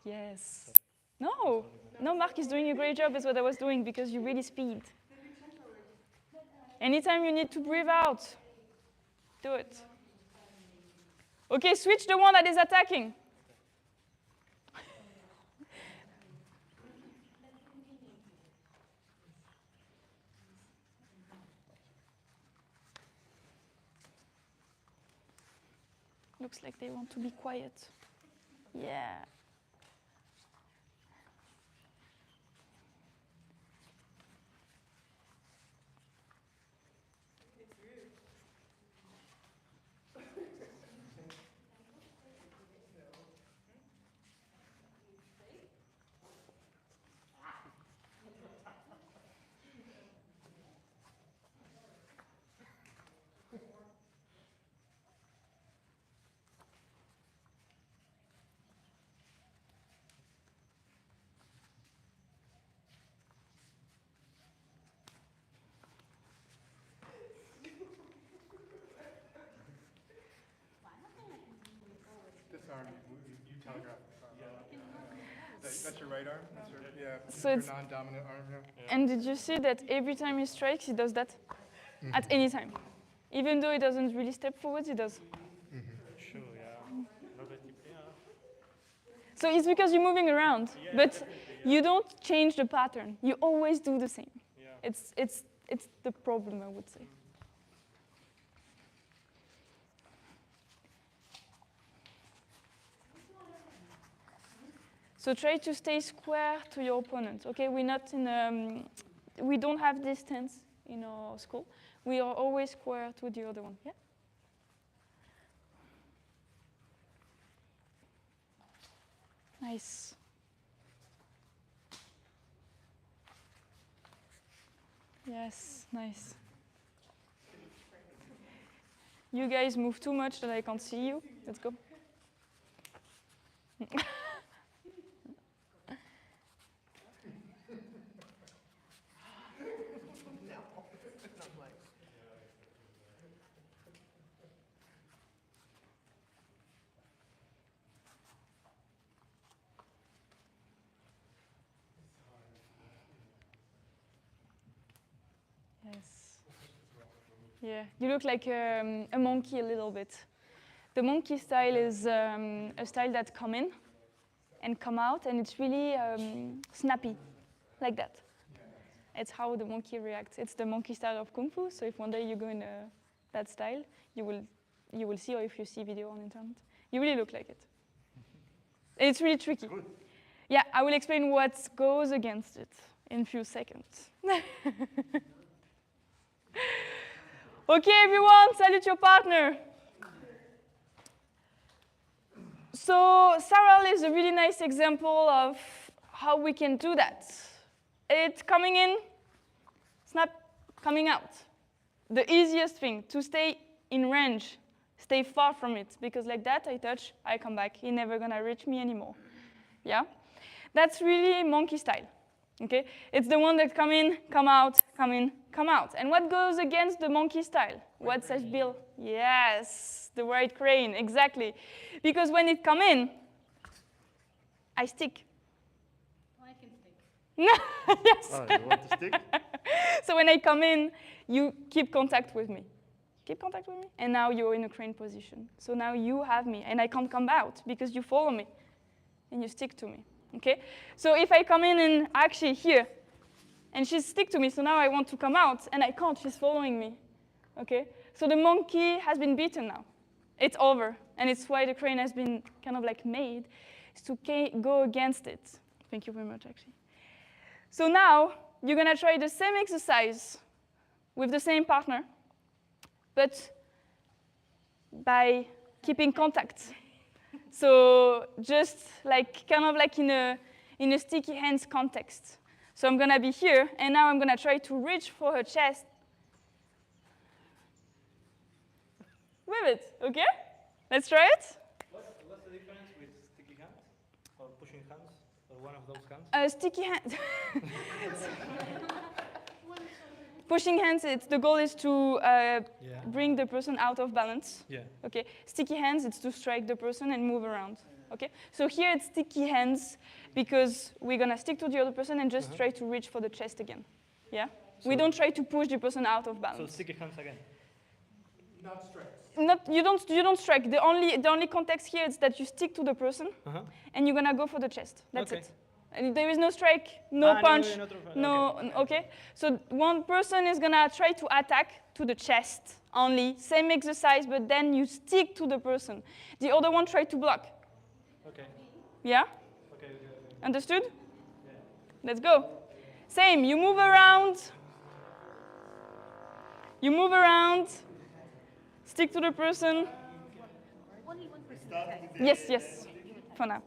Yes. No, Mark is doing a great job is what I was doing because you really speed. Anytime you need to breathe out, do it. Okay, switch the one that is attacking. Looks like they want to be quiet. Yeah. That's your right arm? That's your, yeah, So your it's- non-dominant arm, yeah. And did you see that every time he strikes, he does that? At any time. Even though he doesn't really step forward, he does. Sure, yeah. Yeah. So it's because you're moving around, Yeah, but definitely, you don't change the pattern. You always do the same. Yeah. It's the problem, I would say. So try to stay square to your opponent. Okay, we're not in we don't have distance in our school. We are always square to the other one. Yeah. Nice. Yes, nice. You guys move too much that I can't see you. Let's go. Yes. Yeah, you look like a monkey a little bit. The monkey style is a style that come in and come out, and it's really snappy, like that. It's how the monkey reacts. It's the monkey style of Kung Fu, so if one day you go in that style, you will see, or if you see video on internet, you really look like it. And it's really tricky. Good. Yeah, I will explain what goes against it in a few seconds. Okay, everyone, salute your partner. So Sarah is a really nice example of how we can do that. It's coming in, snap, coming out. The easiest thing, to stay in range, stay far from it, because like that, I touch, I come back. He's never gonna reach me anymore. Yeah? That's really monkey style. Okay? It's the one that come in, come out, come in, come out. And what goes against the monkey style? What says Bill? Yes, the right crane, exactly. Because when it come in, I stick. I can stick. Yes. Ah, you want to stick? So when I come in, you keep contact with me. Keep contact with me. And now you're in a crane position. So now you have me, and I can't come out because you follow me and you stick to me. Okay? So if I come in and actually here, and she stick to me, so now I want to come out, and I can't, she's following me. Okay? So the monkey has been beaten now. It's over, and it's why the crane has been kind of like made, is to go against it. Thank you very much, actually. So now, you're gonna try the same exercise with the same partner, but by keeping contact. So just like kind of like in a sticky hands context. So I'm gonna be here, and now I'm gonna try to reach for her chest with it. Okay? Let's try it. What's the difference with sticky hands or pushing hands or one of those hands? Sticky hands. Pushing hands, the goal is to bring the person out of balance. Yeah. Okay. Sticky hands, it's to strike the person and move around. Okay. So here it's sticky hands because we're gonna stick to the other person and just try to reach for the chest again. Yeah. We don't try to push the person out of balance. So sticky hands again. Not strikes. You don't strike. The only context here is that you stick to the person and you're gonna go for the chest. That's Okay. it. And there is no strike, no punch, no. okay. So one person is gonna try to attack to the chest only, same exercise, but then you stick to the person. The other one try to block. Okay. Yeah? Okay. Understood? Yeah. Let's go. Same, you move around. You move around. Stick to the person. Yes. For now.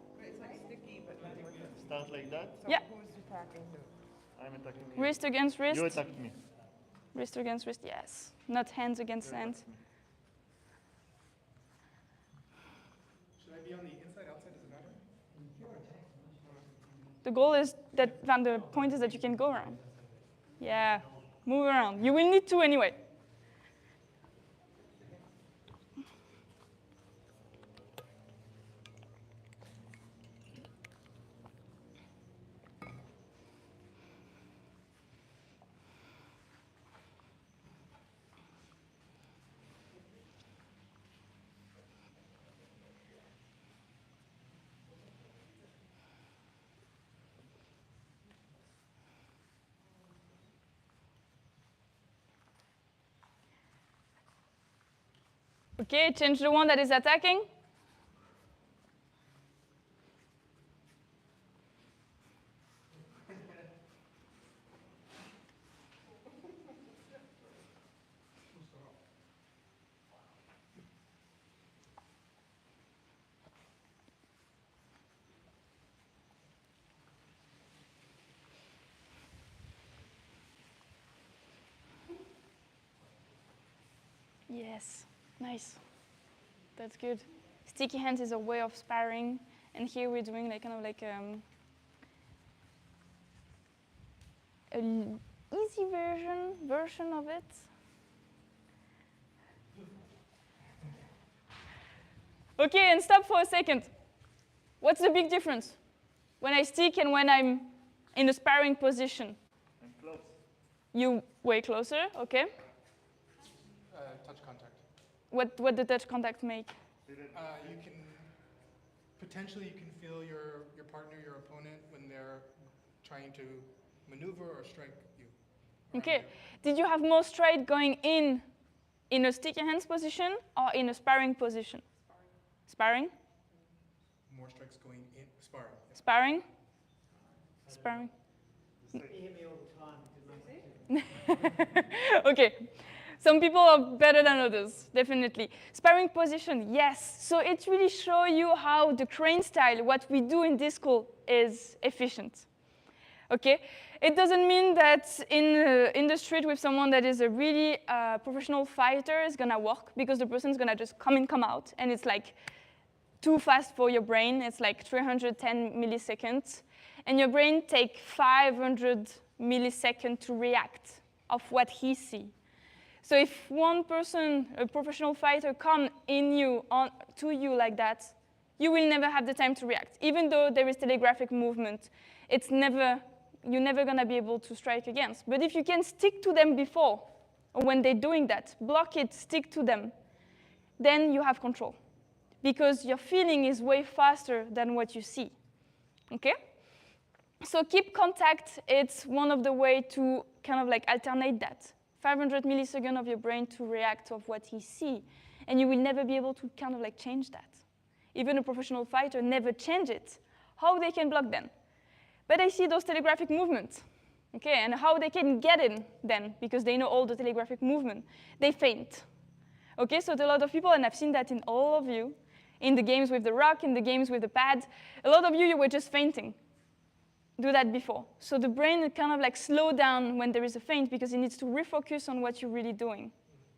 Start like that. Yeah. Who's attacking who? I'm attacking you. Wrist against wrist. You attacked me. Wrist against wrist, yes. Not hands against hands. Should I be on the inside, outside, does it matter? The goal is that, the point is that you can go around. Yeah, move around. You will need to anyway. Okay, change the one that is attacking. Yes, nice. That's good. Sticky hands is a way of sparring, and here we're doing like kind of like an easy version of it. Okay, and stop for a second. What's the big difference when I stick and when I'm in a sparring position? I'm close. You way closer, okay? Touch contact. What the touch contact make? You can potentially you can feel your partner, your opponent, when they're trying to maneuver or strike you. Okay. Did you have more stride going in a sticky hands position or in a sparring position? Sparring? More strikes going in sparring. Yeah. Sparring? Sparring. You hit me all the time. Okay. Some people are better than others, definitely. Sparring position, yes. So it really shows you how the crane style, what we do in this school, is efficient. Okay? It doesn't mean that in the street with someone that is a really professional fighter is gonna work, because the person's gonna just come in, come out, and it's like too fast for your brain. It's like 310 milliseconds. And your brain takes 500 milliseconds to react of what he sees. So if one person, a professional fighter, come to you like that, you will never have the time to react. Even though there is telegraphic movement, you're never gonna be able to strike against. But if you can stick to them before, or when they're doing that, block it, stick to them, then you have control. Because your feeling is way faster than what you see, okay? So keep contact, it's one of the ways to kind of like alternate that. 500 milliseconds of your brain to react of what he sees, and you will never be able to kind of like change that. Even a professional fighter never change it. How they can block then? But they see those telegraphic movements, okay, and how they can get in then, because they know all the telegraphic movement. They feint, okay, so a lot of people, and I've seen that in all of you, in the games with the rock, in the games with the pad, a lot of you were just feinting. Do that before. So the brain kind of like slow down when there is a feint, because it needs to refocus on what you're really doing.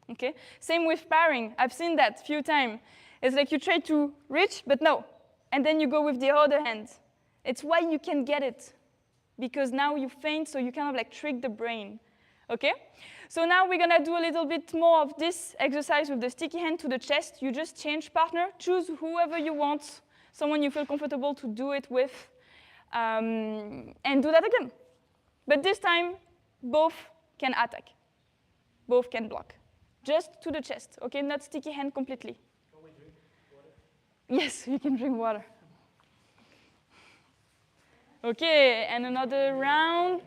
Okay? Same with sparring. I've seen that a few times. It's like you try to reach, but no. And then you go with the other hand. It's why you can get it, because now you feint, so you kind of like trick the brain. Okay? So now we're gonna do a little bit more of this exercise with the sticky hand to the chest. You just change partner, choose whoever you want, someone you feel comfortable to do it with. And do that again. But this time, both can attack. Both can block. Just to the chest, okay? Not sticky hand completely. Can we drink water? Yes, you can drink water. Okay, and another round.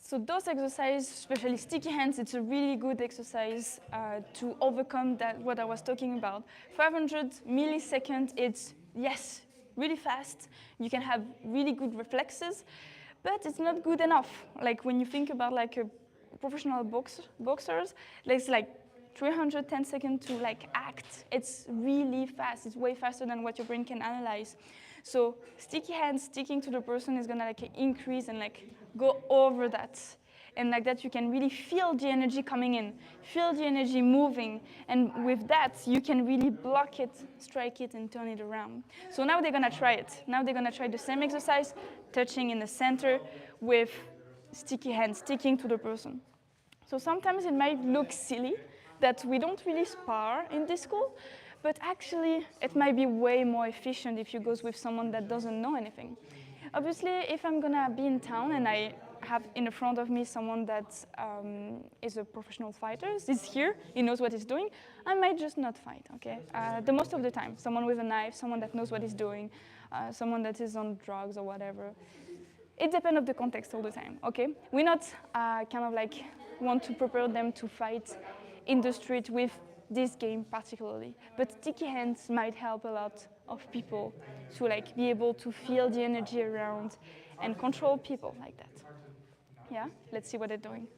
So those exercises, especially sticky hands, it's a really good exercise to overcome that, what I was talking about. 500 milliseconds, it's, yes, really fast. You can have really good reflexes, but it's not good enough. Like when you think about like a professional boxers, it's like 310 seconds to like act. It's really fast. It's way faster than what your brain can analyze. So sticky hands, sticking to the person is gonna like increase and like go over that. And like that, you can really feel the energy coming in, feel the energy moving. And with that, you can really block it, strike it, and turn it around. So now they're gonna try it. Now they're gonna try the same exercise, touching in the center with sticky hands, sticking to the person. So sometimes it might look silly that we don't really spar in this school, but actually it might be way more efficient if you go with someone that doesn't know anything. Obviously, if I'm gonna be in town and I have in the front of me someone that is a professional fighter, is here, he knows what he's doing, I might just not fight, okay? The most of the time, someone with a knife, someone that knows what he's doing, someone that is on drugs or whatever. It depends on the context all the time, okay? We're not kind of like want to prepare them to fight in the street with this game particularly, but sticky hands might help a lot of people to like be able to feel the energy around and control people like that. Yeah, let's see what they're doing.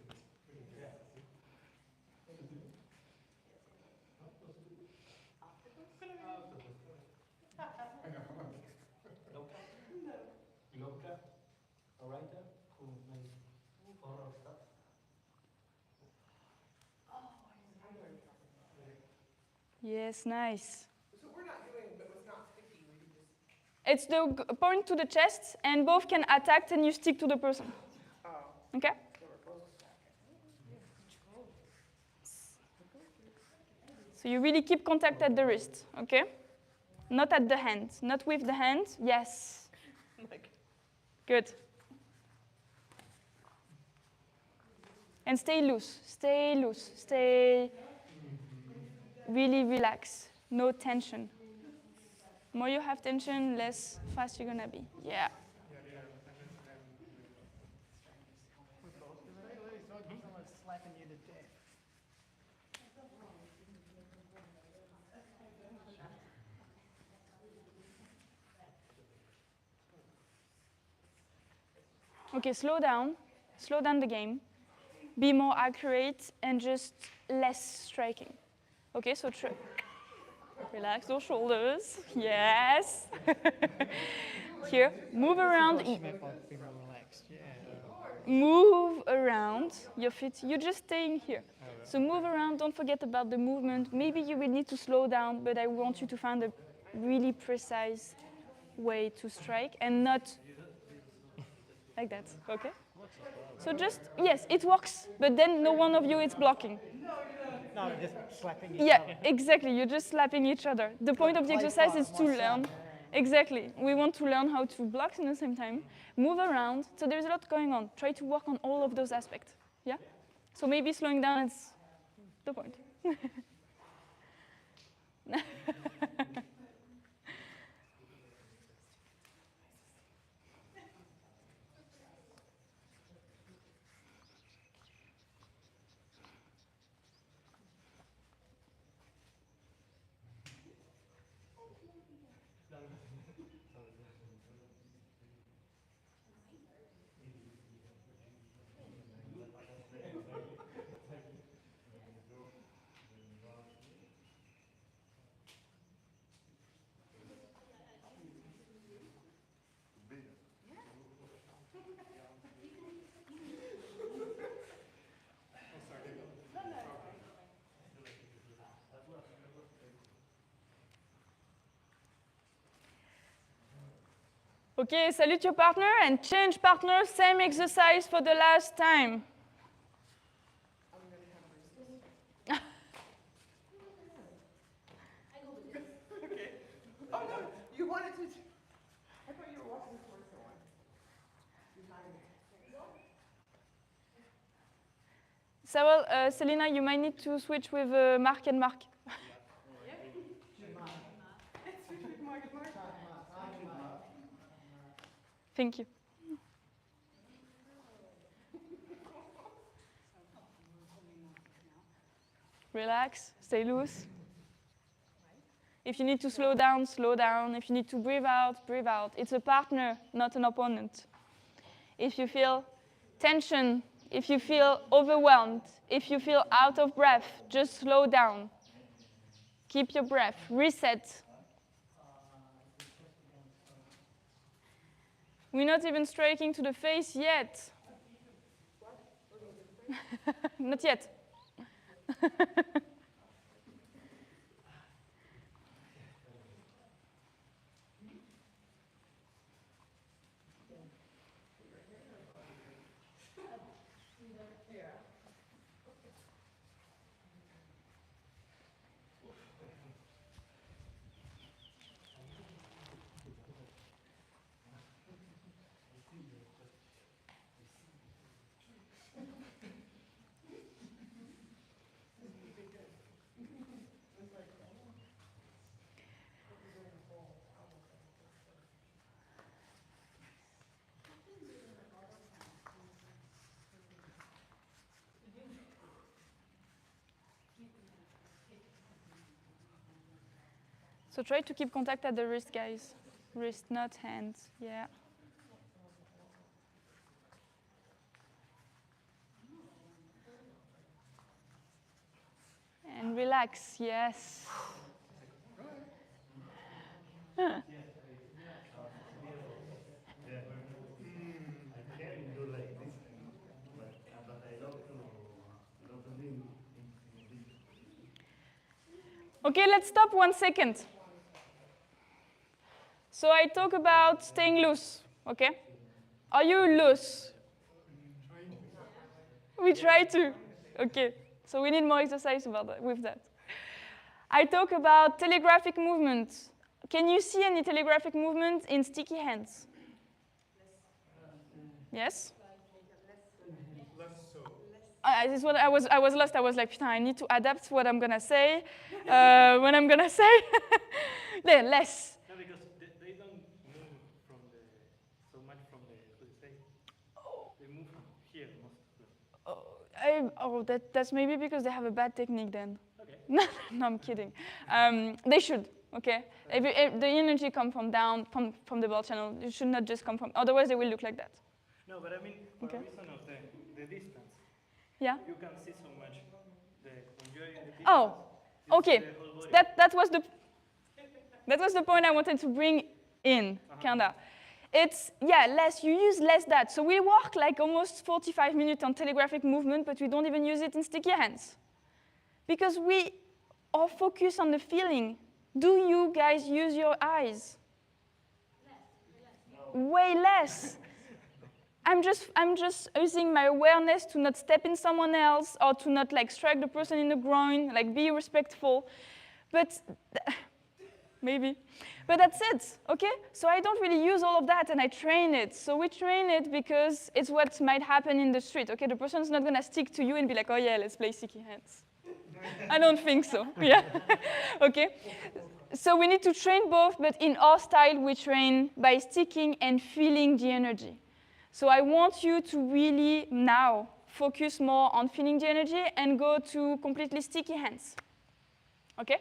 Loka, a writer who made horror stuff. Yes, nice. So we're not doing, but it's not sticky. We can just. It's the point to the chest, and both can attack, and you stick to the person. Oh. Okay? So we're both So you really keep contact at the wrist, okay? Not at the hand, not with the hand. Yes. Good. And stay loose, stay loose, stay really relaxed, no tension. More you have tension, less fast you're gonna be. Yeah. Slapping you to death. Okay, slow down the game, be more accurate and just less striking. Okay, so relax those shoulders, yes. Here, move around, Be more relaxed, yeah. move around your feet, you're just staying here. So move around, don't forget about the movement. Maybe you will need to slow down, but I want you to find a really precise way to strike and not like that, okay? So just, yes, it works, but then no one of you is blocking. No, just slapping each Yeah, other. exactly, you're just slapping each other. The point of the exercise is to learn. Exactly, we want to learn how to block in the same time, move around, so there's a lot going on. Try to work on all of those aspects, yeah? So maybe slowing down is the point. Okay, salute your partner and change partner, same exercise for the last time. Okay. Oh no, you wanted to. I thought you were walking towards someone. Behind me. So, Selena, you might need to switch with Mark and Mark. Thank you. Relax, stay loose. If you need to slow down, slow down. If you need to breathe out, breathe out. It's a partner, not an opponent. If you feel tension, if you feel overwhelmed, if you feel out of breath, just slow down. Keep your breath, reset. We're not even striking to the face yet. Not yet. So try to keep contact at the wrist, guys. Wrist, not hands. Yeah. And relax, yes. I can't do like this, but I love to be in this. Okay, let's stop 1 second. So I talk about staying loose, okay? Are you loose? We try to. Okay, so we need more exercise about that, with that. I talk about telegraphic movement. Can you see any telegraphic movement in sticky hands? Yes? Less so. This is what I was lost. I was like, "Putain, I need to adapt what I'm gonna say when I'm gonna say yeah, less. No, because they don't move from the so much from the how do you say? They move from here most of them. That's maybe because they have a bad technique then. Okay. No, I'm kidding. They should, okay? If the energy come from down, from the ball channel. It should not just come from, otherwise they will look like that. No, but I mean, for Okay. a reason of the distance, Yeah? you can see so much when you're in the distance. Oh, okay. The whole body. That was the point I wanted to bring in, kinda. It's, yeah, less, you use less that. So we work like almost 45 minutes on telegraphic movement, but we don't even use it in sticky hands. Because we are focused on the feeling. Do you guys use your eyes? Way less. I'm just using my awareness to not step in someone else or to not like strike the person in the groin, like be respectful. But maybe. But that's it, okay? So I don't really use all of that and I train it. So we train it because it's what might happen in the street, okay? The person's not gonna stick to you and be like, oh yeah, let's play sticky hands. I don't think so, yeah? Okay? So we need to train both, but in our style, we train by sticking and feeling the energy. So I want you to really now focus more on feeling the energy and go to completely sticky hands. Okay?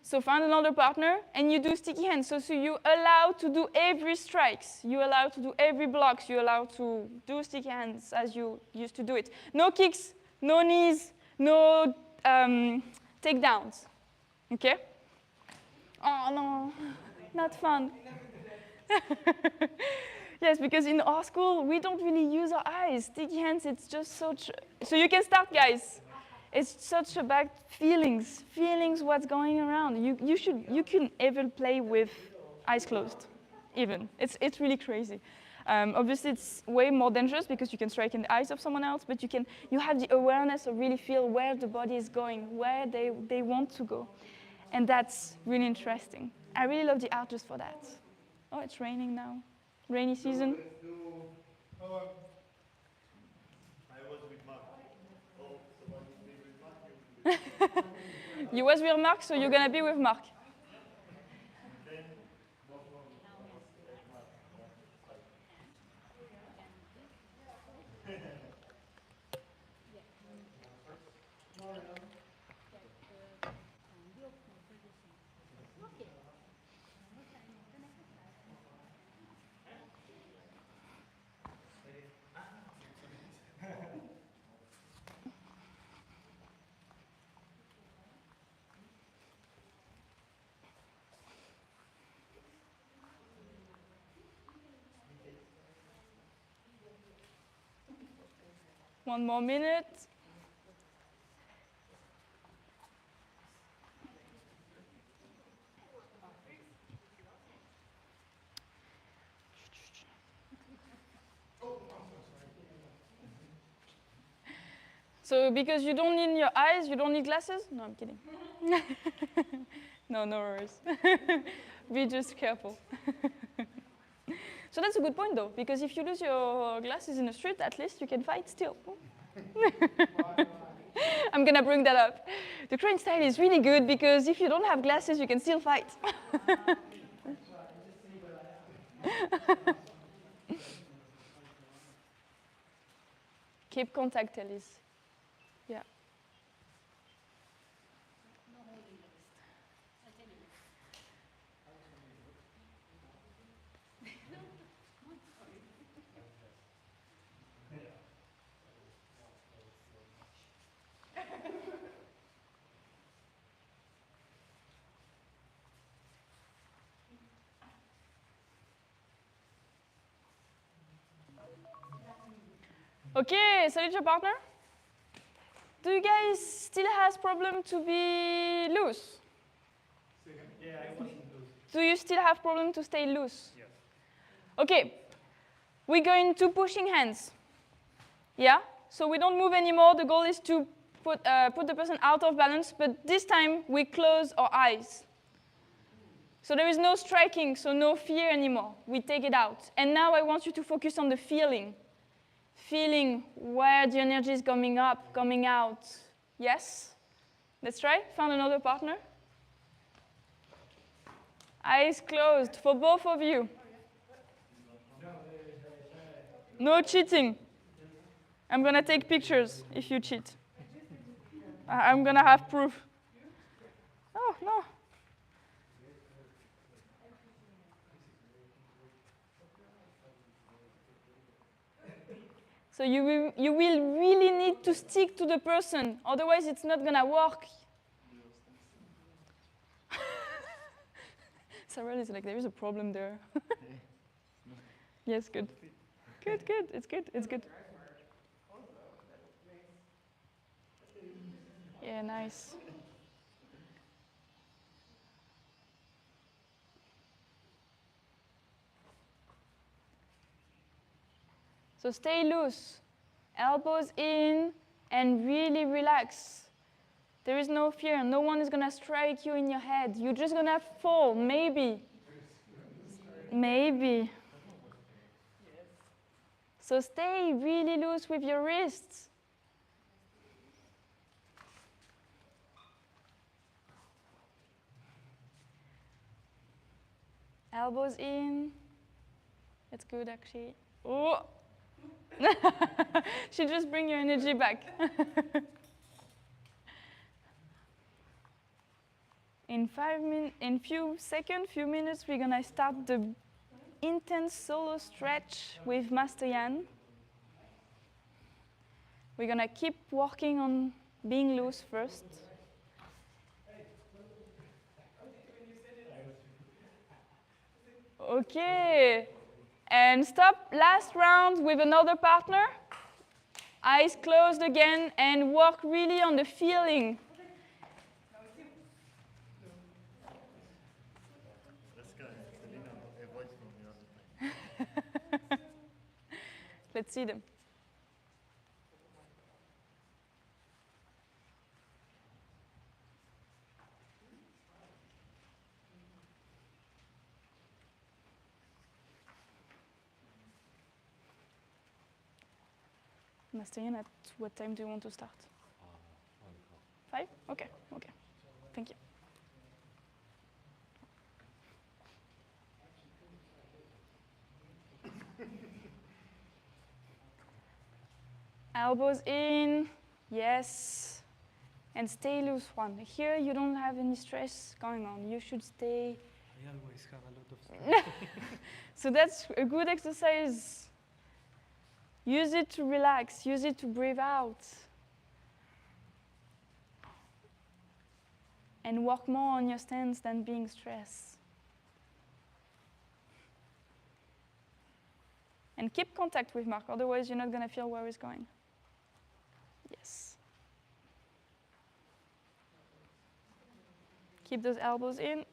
So find another partner and you do sticky hands. So you allow to do every strikes. You allow to do every blocks. You allow to do sticky hands as you used to do it. No kicks, no knees, no takedowns. Okay? Oh no, not fun. Yes, because in our school, we don't really use our eyes. Sticky hands, it's just such... So you can start, guys. It's such about feelings, what's going around. You can even play with eyes closed, even. It's really crazy. Obviously, it's way more dangerous because you can strike in the eyes of someone else, but you have the awareness of really feel where the body is going, where they want to go. And that's really interesting. I really love the art just for that. Oh, it's raining now. Rainy season. I was with Mark. Oh, so when you be with Mark, you will be. You was with Mark, so you're gonna be with Mark. One more minute. So because you don't need your eyes, you don't need glasses? No, I'm kidding. No worries. Be just careful. So that's a good point though, because if you lose your glasses in the street, at least you can fight still. I'm gonna bring that up. The crane style is really good because if you don't have glasses, you can still fight. Keep contact, Elise. Yeah. Okay, salute your partner. Do you guys still have problem to be loose? Yeah, I wasn't loose. Do you still have problem to stay loose? Yes. Okay, we go into pushing hands. Yeah, so we don't move anymore. The goal is to put the person out of balance, but this time we close our eyes. So there is no striking, so no fear anymore. We take it out. And now I want you to focus on the feeling. Feeling where the energy is coming up, coming out. Yes? Let's try. Find another partner. Eyes closed for both of you. No cheating. I'm going to take pictures if you cheat. I'm going to have proof. Oh, no. So you will really need to stick to the person, otherwise it's not going to work. Sarah is like, there is a problem there. Yes, good. Good, good, it's good, it's good. Yeah, nice. So stay loose, elbows in, and really relax. There is no fear. No one is going to strike you in your head. You're just going to fall, maybe. Maybe. So stay really loose with your wrists. Elbows in. That's good, actually. Oh! She just bring your energy back. In few minutes, we're gonna start the intense solo stretch with Master Yan. We're gonna keep working on being loose first. Okay. And stop. Last round with another partner. Eyes closed again and work really on the feeling. Let's see them. Master Yan, at what time do you want to start? 5? Okay, okay. Thank you. Elbows in, yes. And stay loose, Juan. Here you don't have any stress going on. You should stay. I always have a lot of stress. So that's a good exercise. Use it to relax. Use it to breathe out. And work more on your stance than being stressed. And keep contact with Mark, otherwise you're not going to feel where he's going. Yes. Keep those elbows in.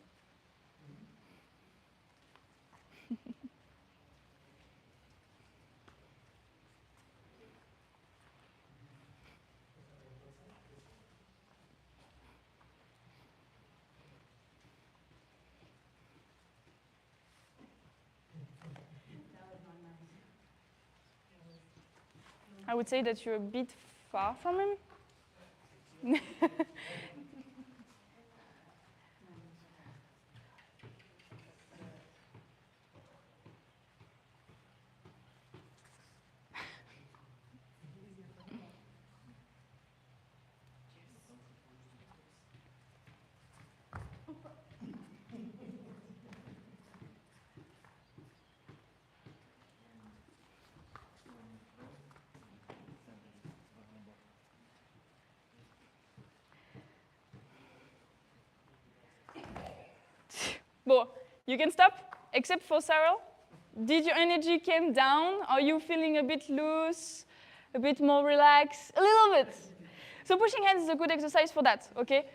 I would say that you're a bit far from him. Well, you can stop, except for Cyril. Did your energy came down? Are you feeling a bit loose? a bit more relaxed, a little bit. So pushing hands is a good exercise for that, okay?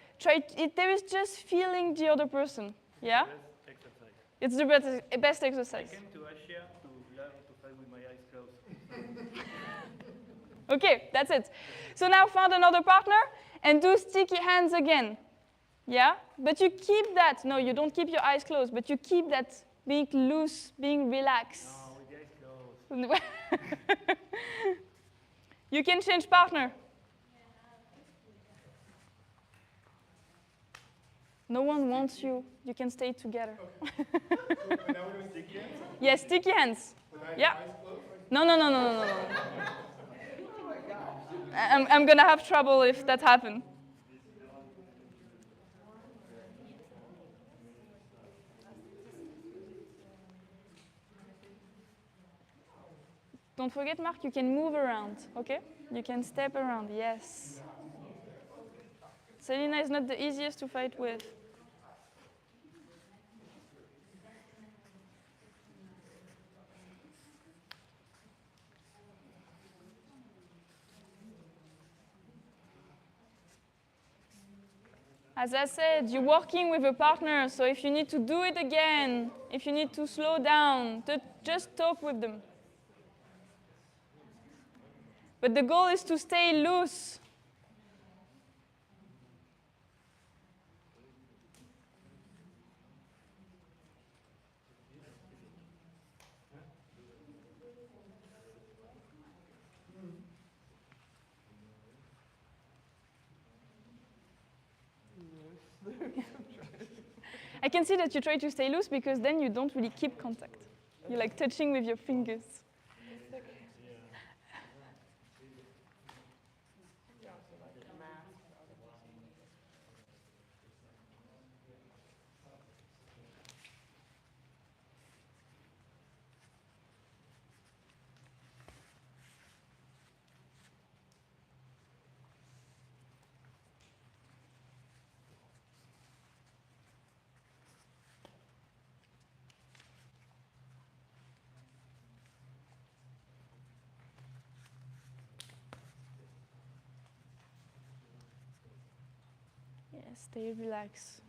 There is just feeling the other person, yeah? Best exercise. It's the best I exercise. came to Asia to learn to fight with my eyes closed. Okay, that's it. So now find another partner and do sticky hands again. Yeah? But you keep that. No, you don't keep your eyes closed, but you keep that being loose, being relaxed. No, with the eyes closed. You can change partner. No one wants you. You can stay together. So now we're doing sticky hands? Yes, sticky hands. With Yeah. eyes closed? No. I'm gonna have trouble if that happens. Don't forget, Mark, you can move around, okay? You can step around, yes. Selena is not the easiest to fight with. As I said, you're working with a partner, so if you need to do it again, if you need to slow down, just talk with them. But the goal is to stay loose. I can see that you try to stay loose because then you don't really keep contact. You're like touching with your fingers. Yes, stay relaxed.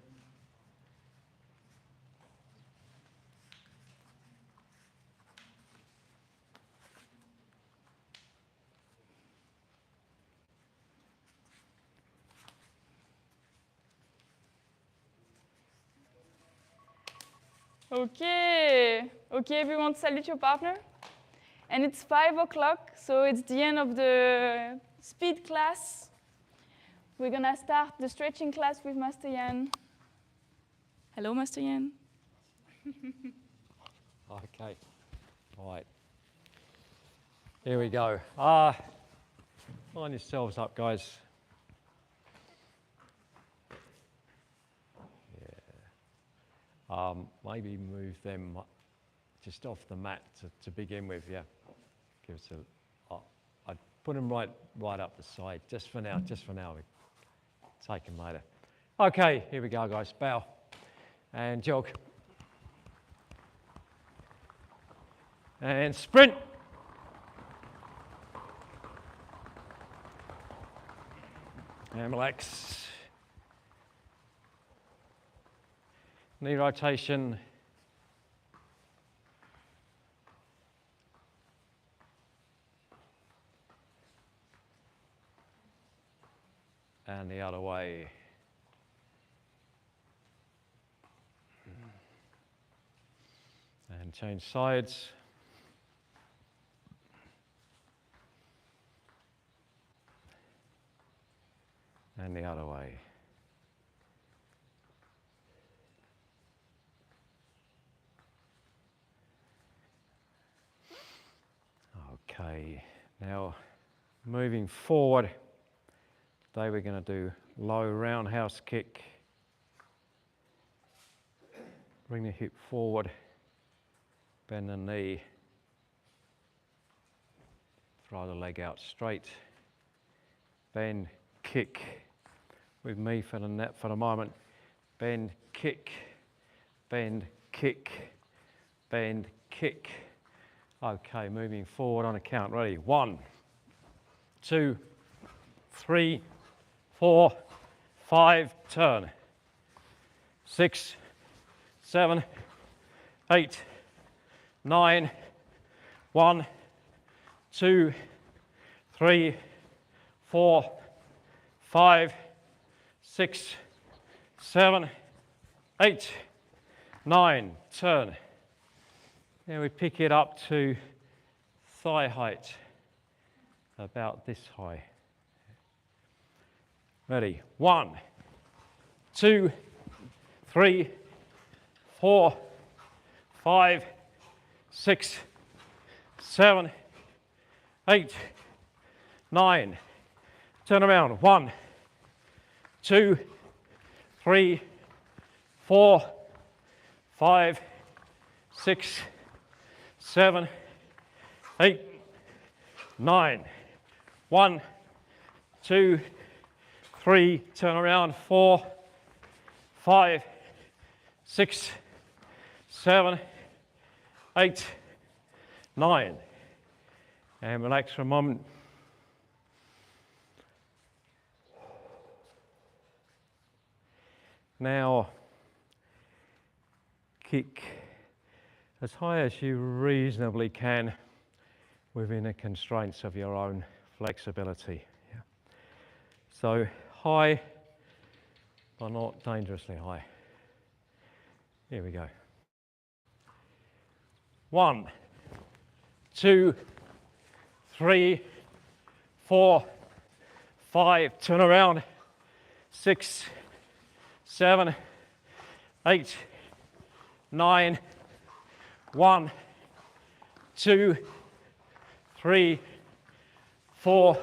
Okay, everyone, salute your partner. And it's 5 o'clock, so it's the end of the speed class. We're gonna start the stretching class with Master Yan. Hello, Master Yan. Okay, all right. Here we go. Line yourselves up, guys. Yeah. Maybe move them just off the mat to begin with, yeah. Give us I'd put them right up the side, just for now. We take them later. Okay, here we go, guys. Bow and jog. And sprint. And relax. Knee rotation. And the other way. And change sides. And the other way. Okay, now moving forward, today we're going to do low roundhouse kick. Bring the hip forward, bend the knee, throw the leg out straight, bend, kick. With me for the moment. Bend, kick, bend, kick, bend, kick. Okay, moving forward on a count. Ready? 1, 2, 3, 4, 5, turn. 6, 7, 8, 9, 1, 2, 3, 4, 5, 6, 7, 8, 9, turn. Then we pick it up to thigh height, about this high. Ready? 1, 2, 3, 4, 5, 6, 7, 8, 9. Turn around. 1, 2, 3, 4, 5, 6, 7, 8, 9. 1, 2, 3, turn around. 4, 5, 6, 7, 8, 9. And relax for a moment. Now, kick as high as you reasonably can within the constraints of your own flexibility. Yeah. So high, but not dangerously high. Here we go. 1, 2, 3, 4, 5, turn around. 6, 7, 8, 9, 1, 2, 3, 4,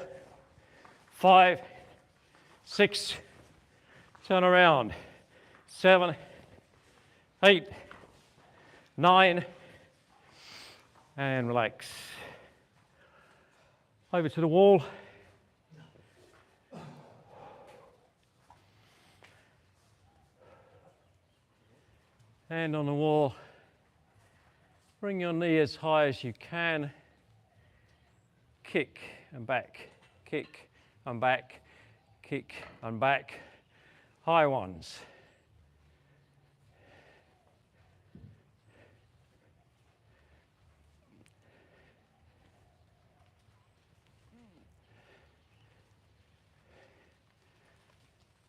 5, 6, turn around. 7, 8, 9, and relax. Over to the wall. Hand on the wall. Bring your knee as high as you can. Kick and back, kick and back, kick and back. High ones.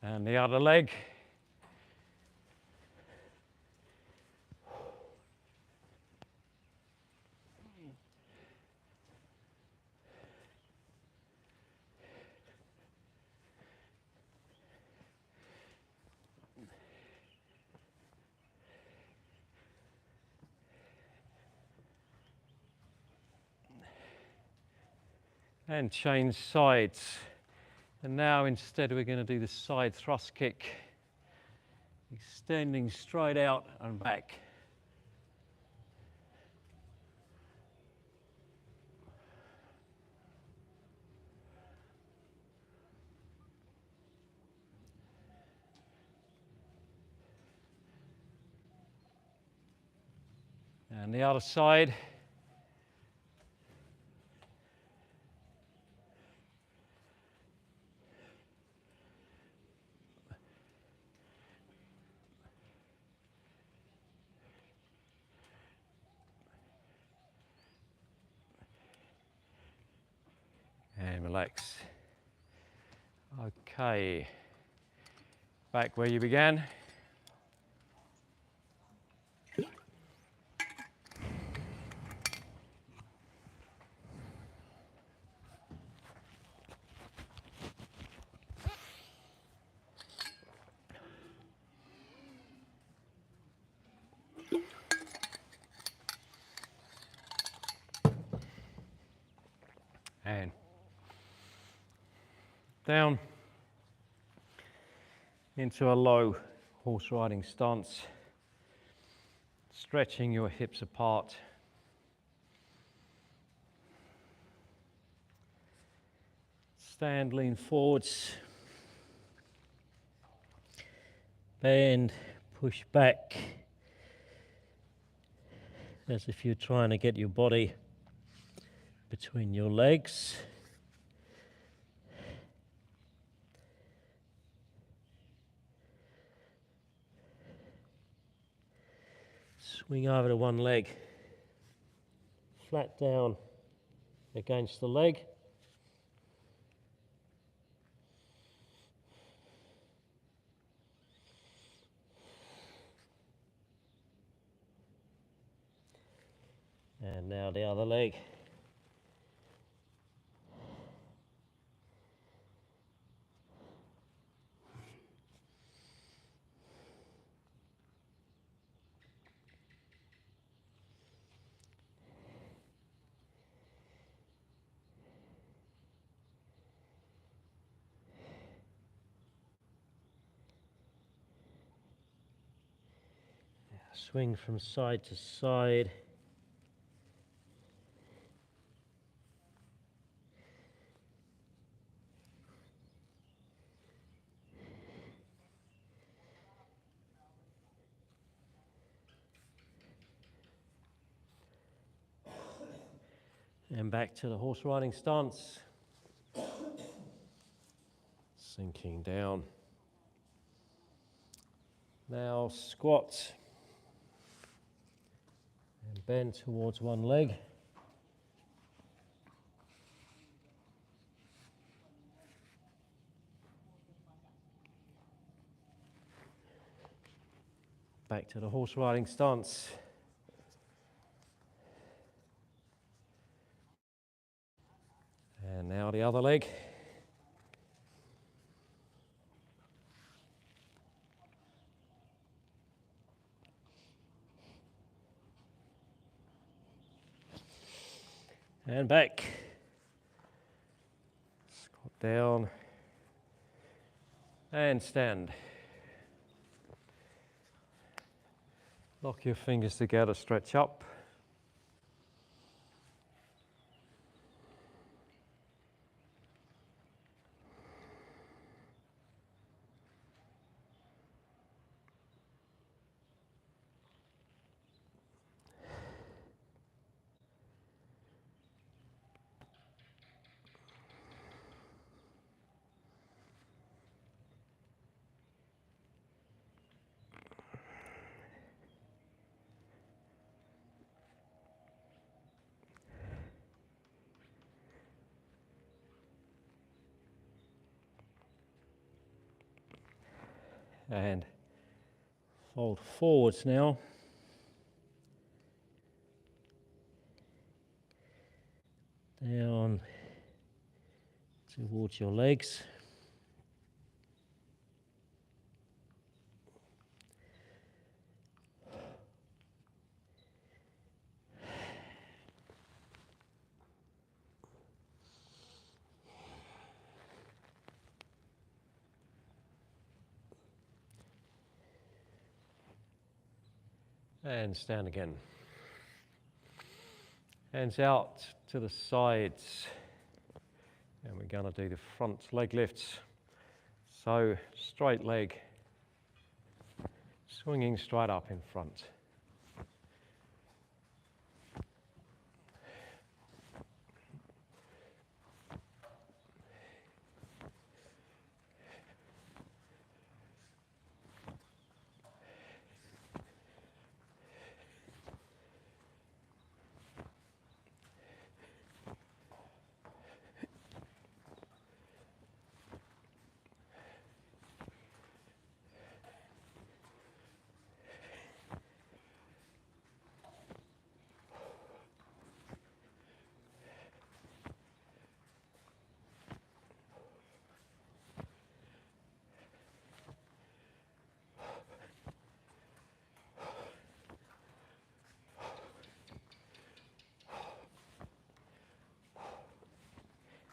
And the other leg. And change sides. And now instead we're going to do the side thrust kick, extending straight out and back. And the other side. And relax. Okay, back where you began. And down into a low horse riding stance, stretching your hips apart. Stand, lean forwards, bend, push back, as if you're trying to get your body between your legs. Swing over to one leg, flat down against the leg. And now the other leg. Swing from side to side. And back to the horse riding stance. Sinking down. Now squat. And bend towards one leg. Back to the horse riding stance. And now the other leg. And back. Squat down. And stand. Lock your fingers together, stretch up. And fold forwards now. Down towards your legs. And stand again. Hands out to the sides. And we're going to do the front leg lifts. So straight leg, swinging straight up in front.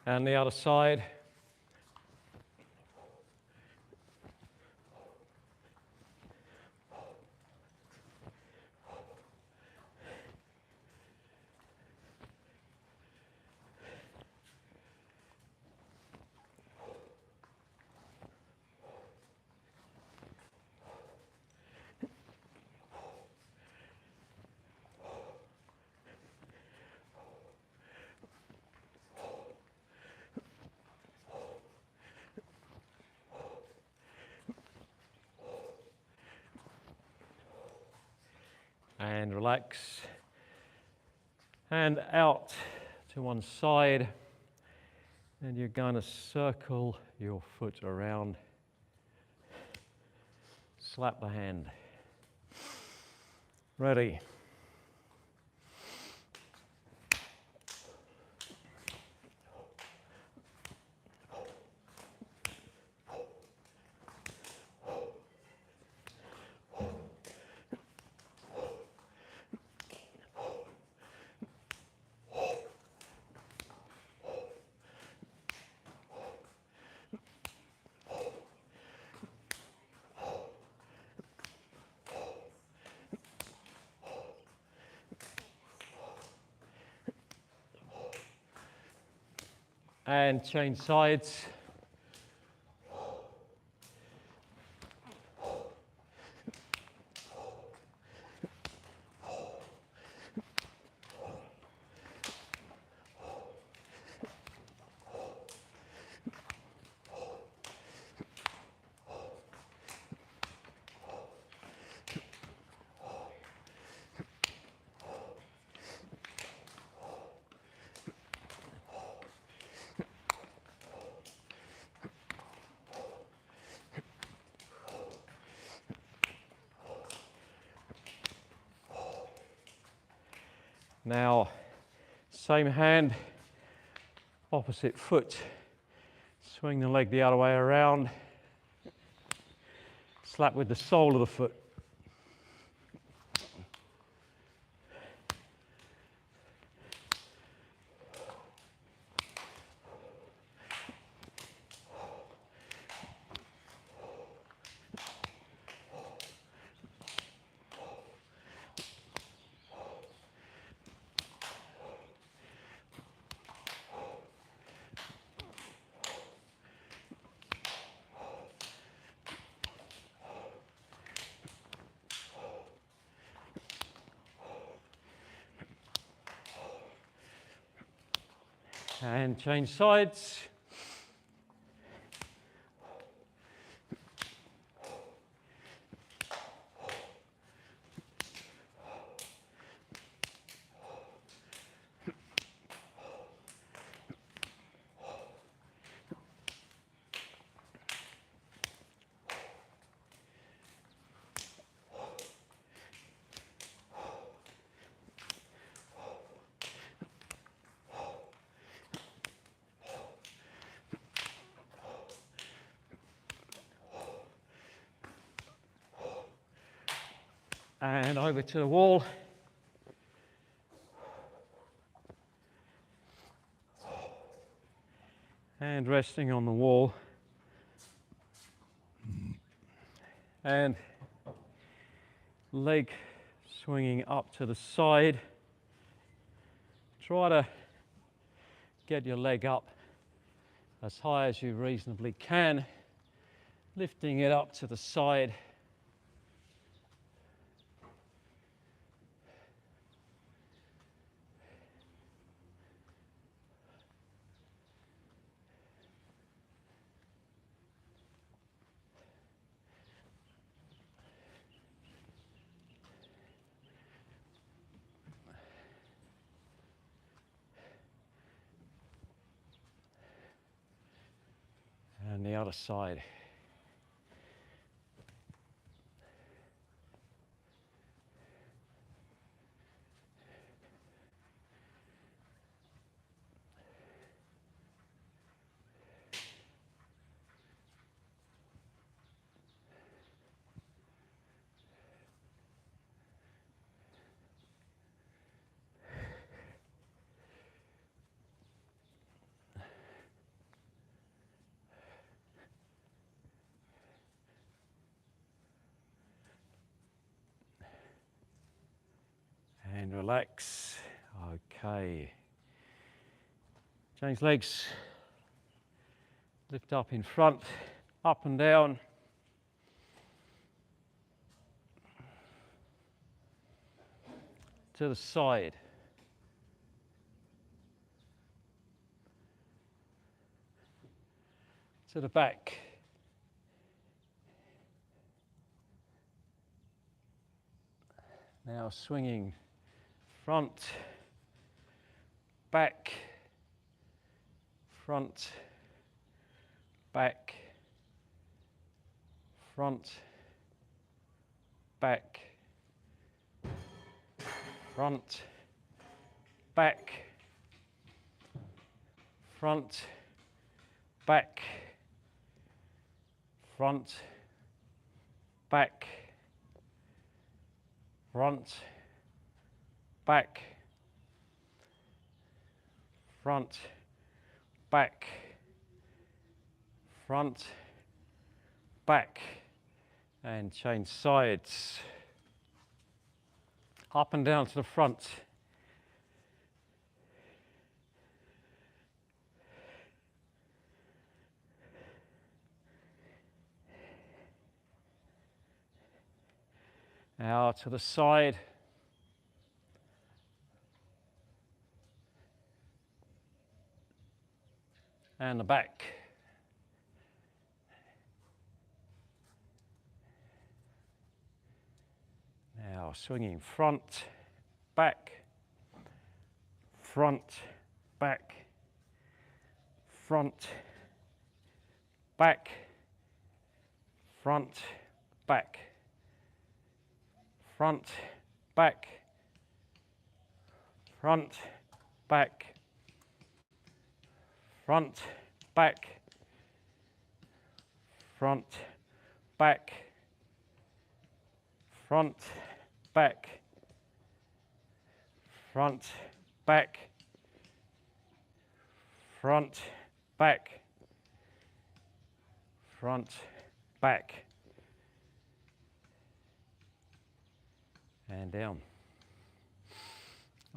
And the other side. relax. Hand out to one side, and you're going to circle your foot around. Slap the hand. Ready. And change sides. Now, same hand, opposite foot. Swing the leg the other way around. Slap with the sole of the foot. And change sides. And over to the wall. And resting on the wall. And leg swinging up to the side. Try to get your leg up as high as you reasonably can, lifting it up to the side. And the other side. And relax. Okay. Change legs. Lift up in front, up and down. To the side. To the back. Now swinging front, back, front, back, front, back, front, back, front, back, front, back, front, back, front, back, front, back, and change sides. Up and down to the front. Now to the side. And the back. Now swinging front, back, front, back, front, back, front, back, front, back, front, back, front, back, front, back, front, back, front, back, front, back, front, back, and down.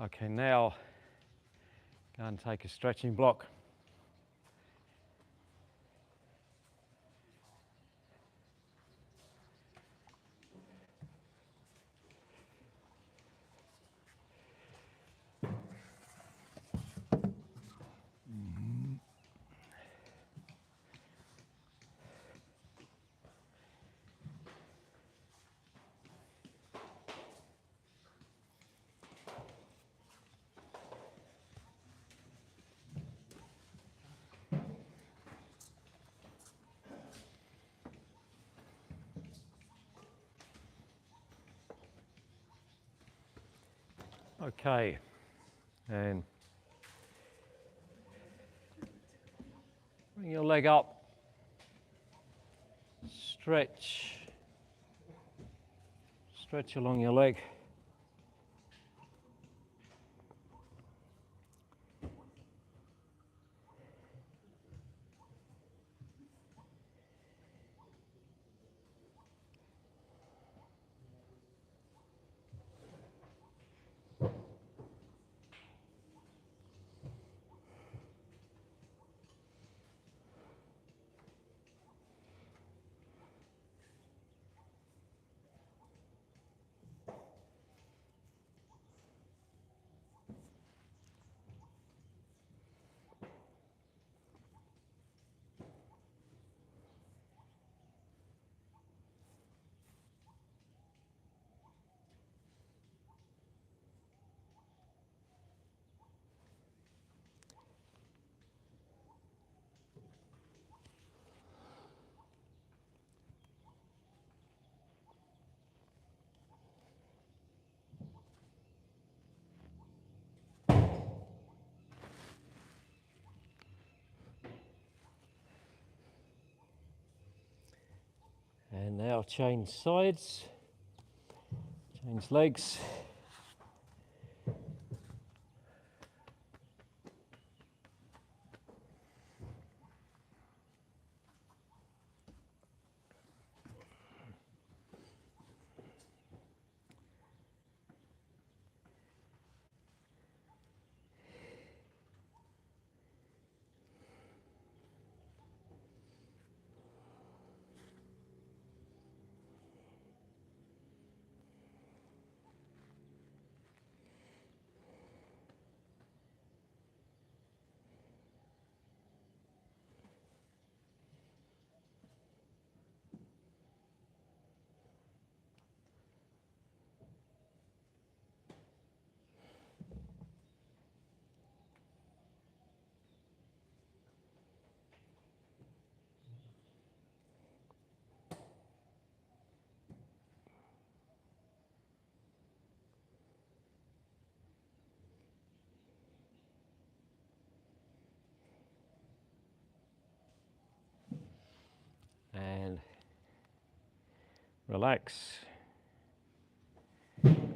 Okay, now go and take a stretching block. Okay, and bring your leg up, stretch along your leg. And now change sides, change legs. relax. And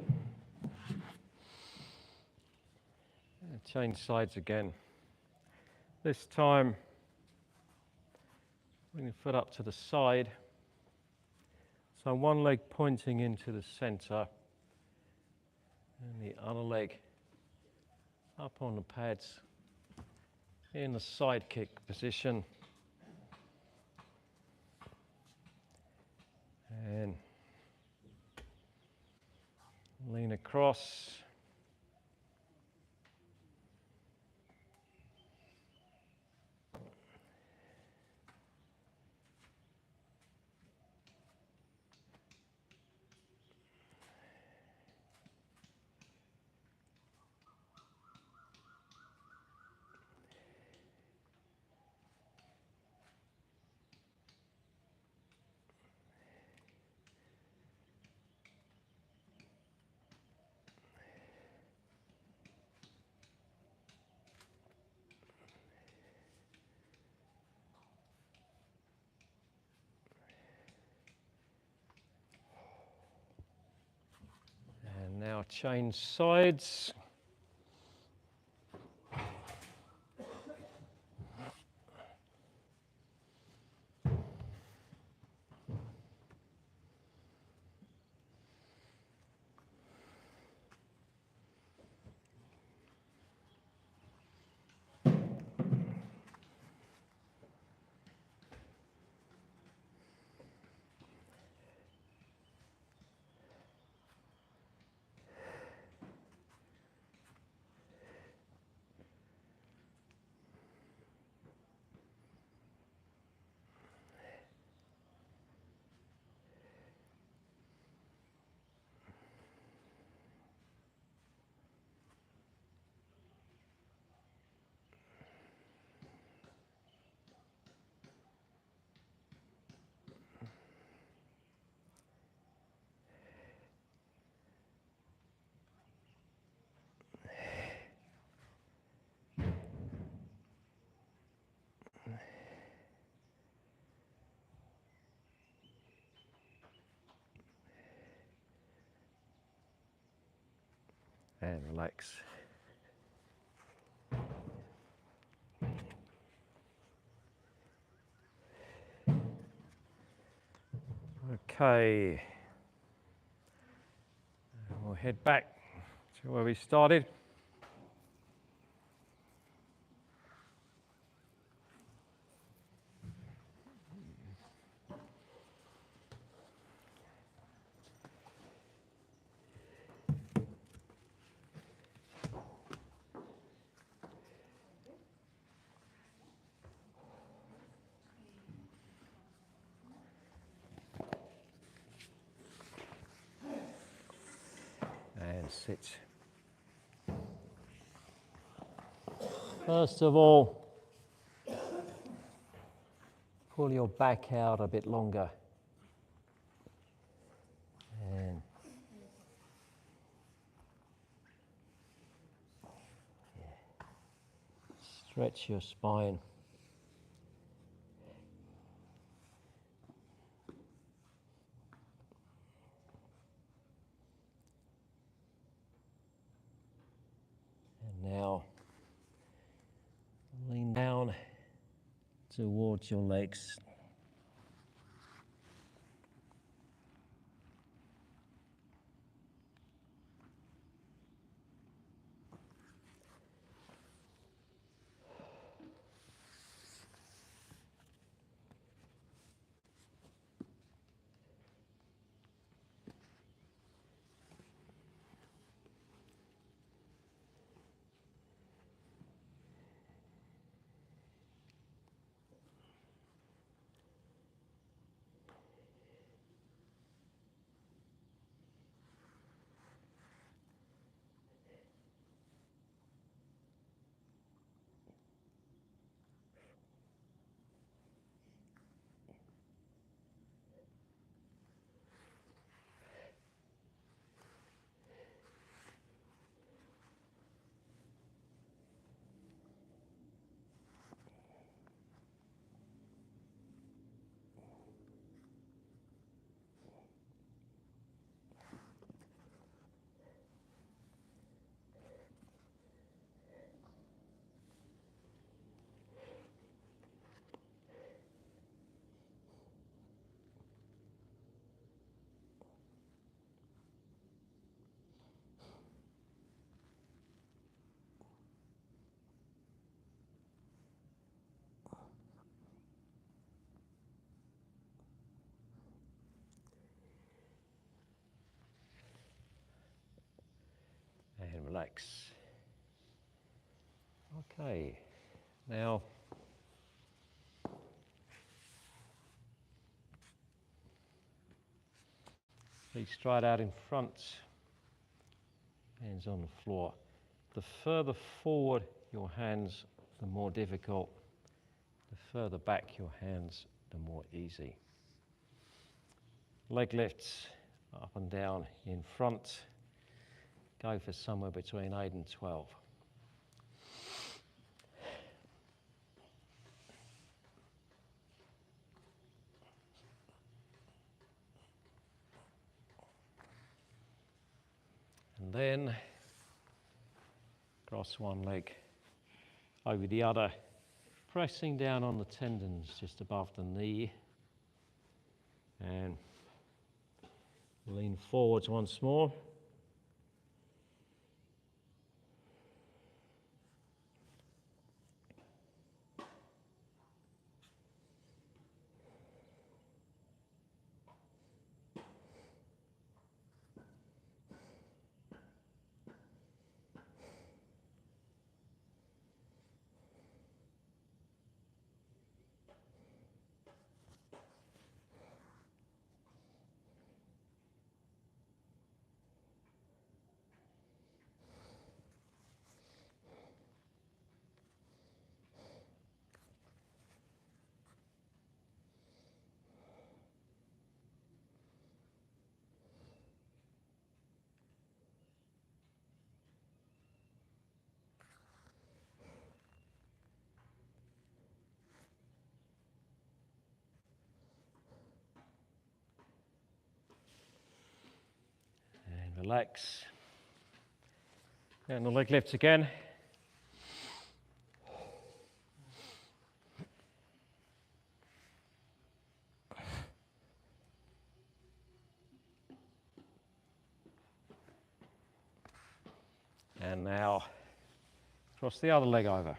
change sides again. This time, bring the foot up to the side. So one leg pointing into the center, and the other leg up on the pads in the side kick position. And lean across. And now change sides. And relax. Okay. We'll head back to where we started. And sit. First of all, pull your back out a bit longer. And stretch your spine. And now lean down towards your legs. relax. Okay, now feet straight out in front, hands on the floor. The further forward your hands, the more difficult. The further back your hands, the more easy. Leg lifts up and down in front. Go for somewhere between 8 and 12. And then cross one leg over the other, pressing down on the tendons just above the knee. And lean forwards once more. And relax. And the leg lifts again. And now cross the other leg over.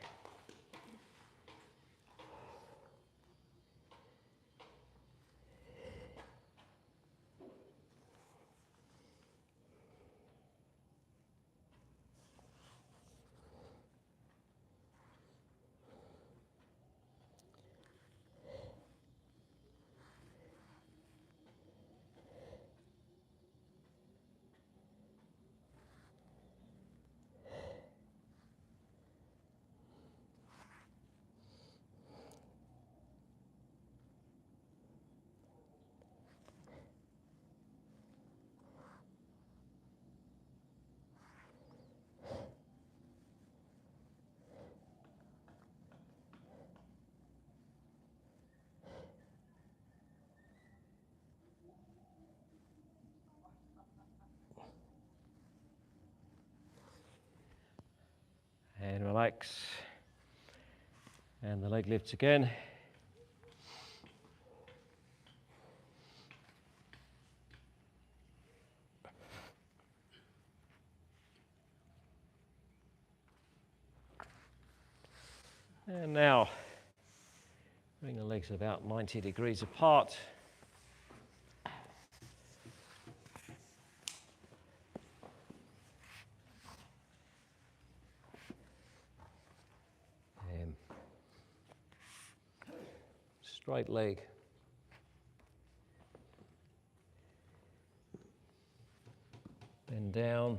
And relax. And the leg lifts again. And now bring the legs about 90 degrees apart. And straight leg. Bend down.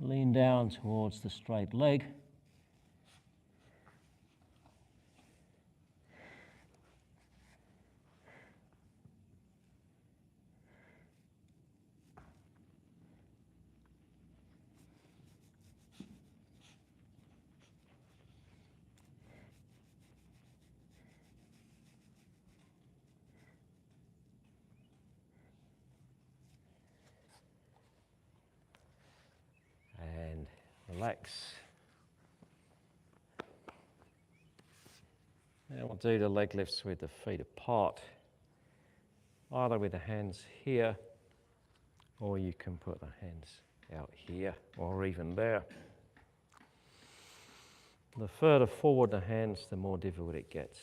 Lean down towards the straight leg. And relax. Now we'll do the leg lifts with the feet apart, either with the hands here, or you can put the hands out here, or even there. The further forward the hands, the more difficult it gets.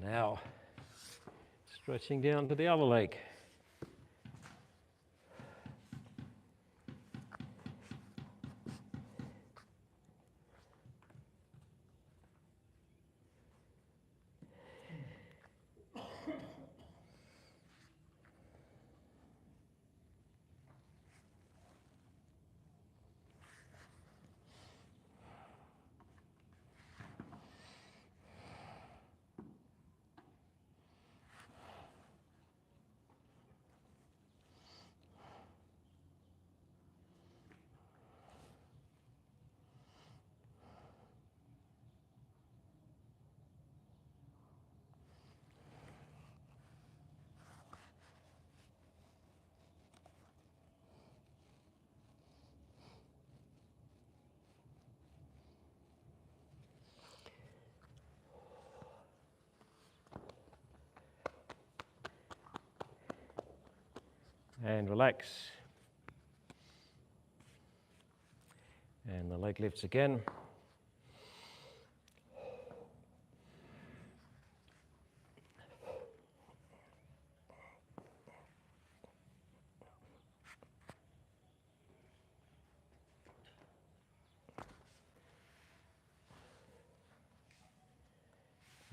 Now, stretching down to the other leg. And relax. And the leg lifts again.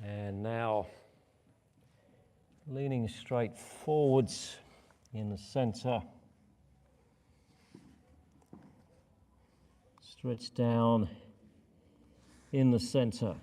And now leaning straight forwards in the center. Stretch down in the center.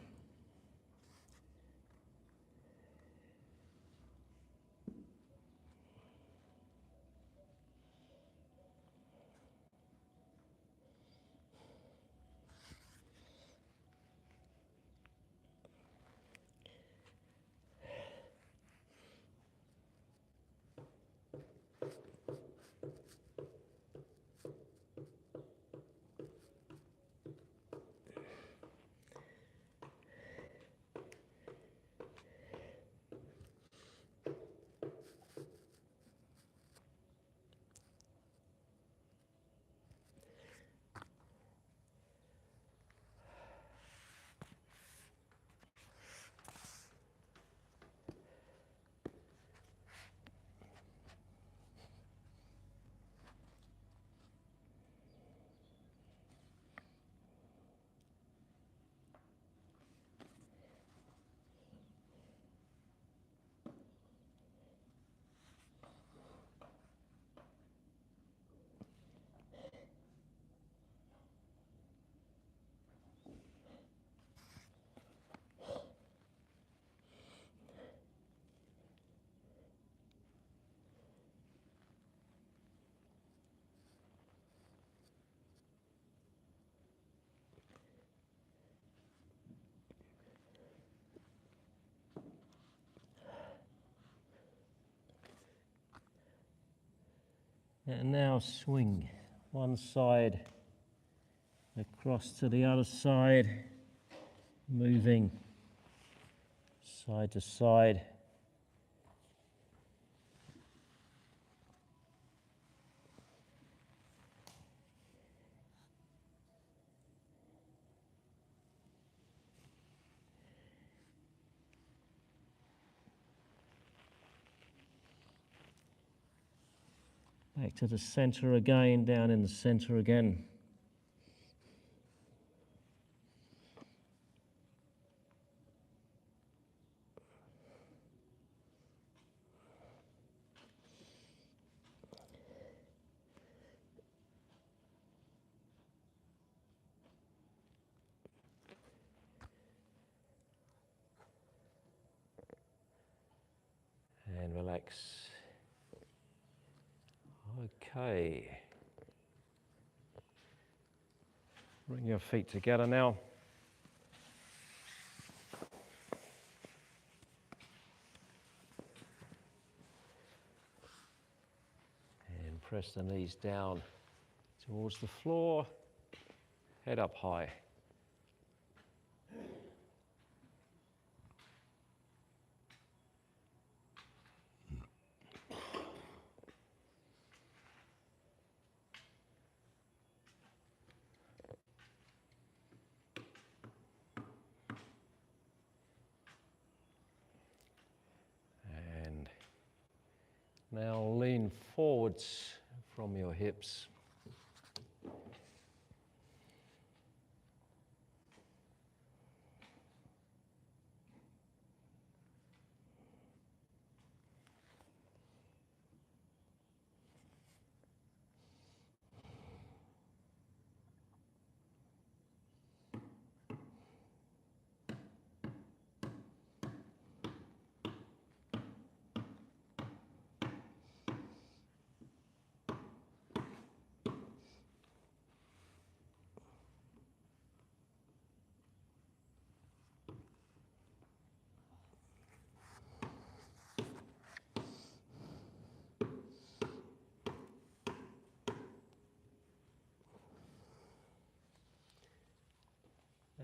And now swing one side across to the other side, moving side to side. Back to the center again, down in the center again. And relax. Okay. Bring your feet together now. And press the knees down towards the floor, head up high. forwards from your hips.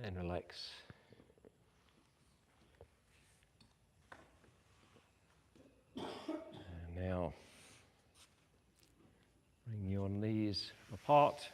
And relax. And now bring your knees apart.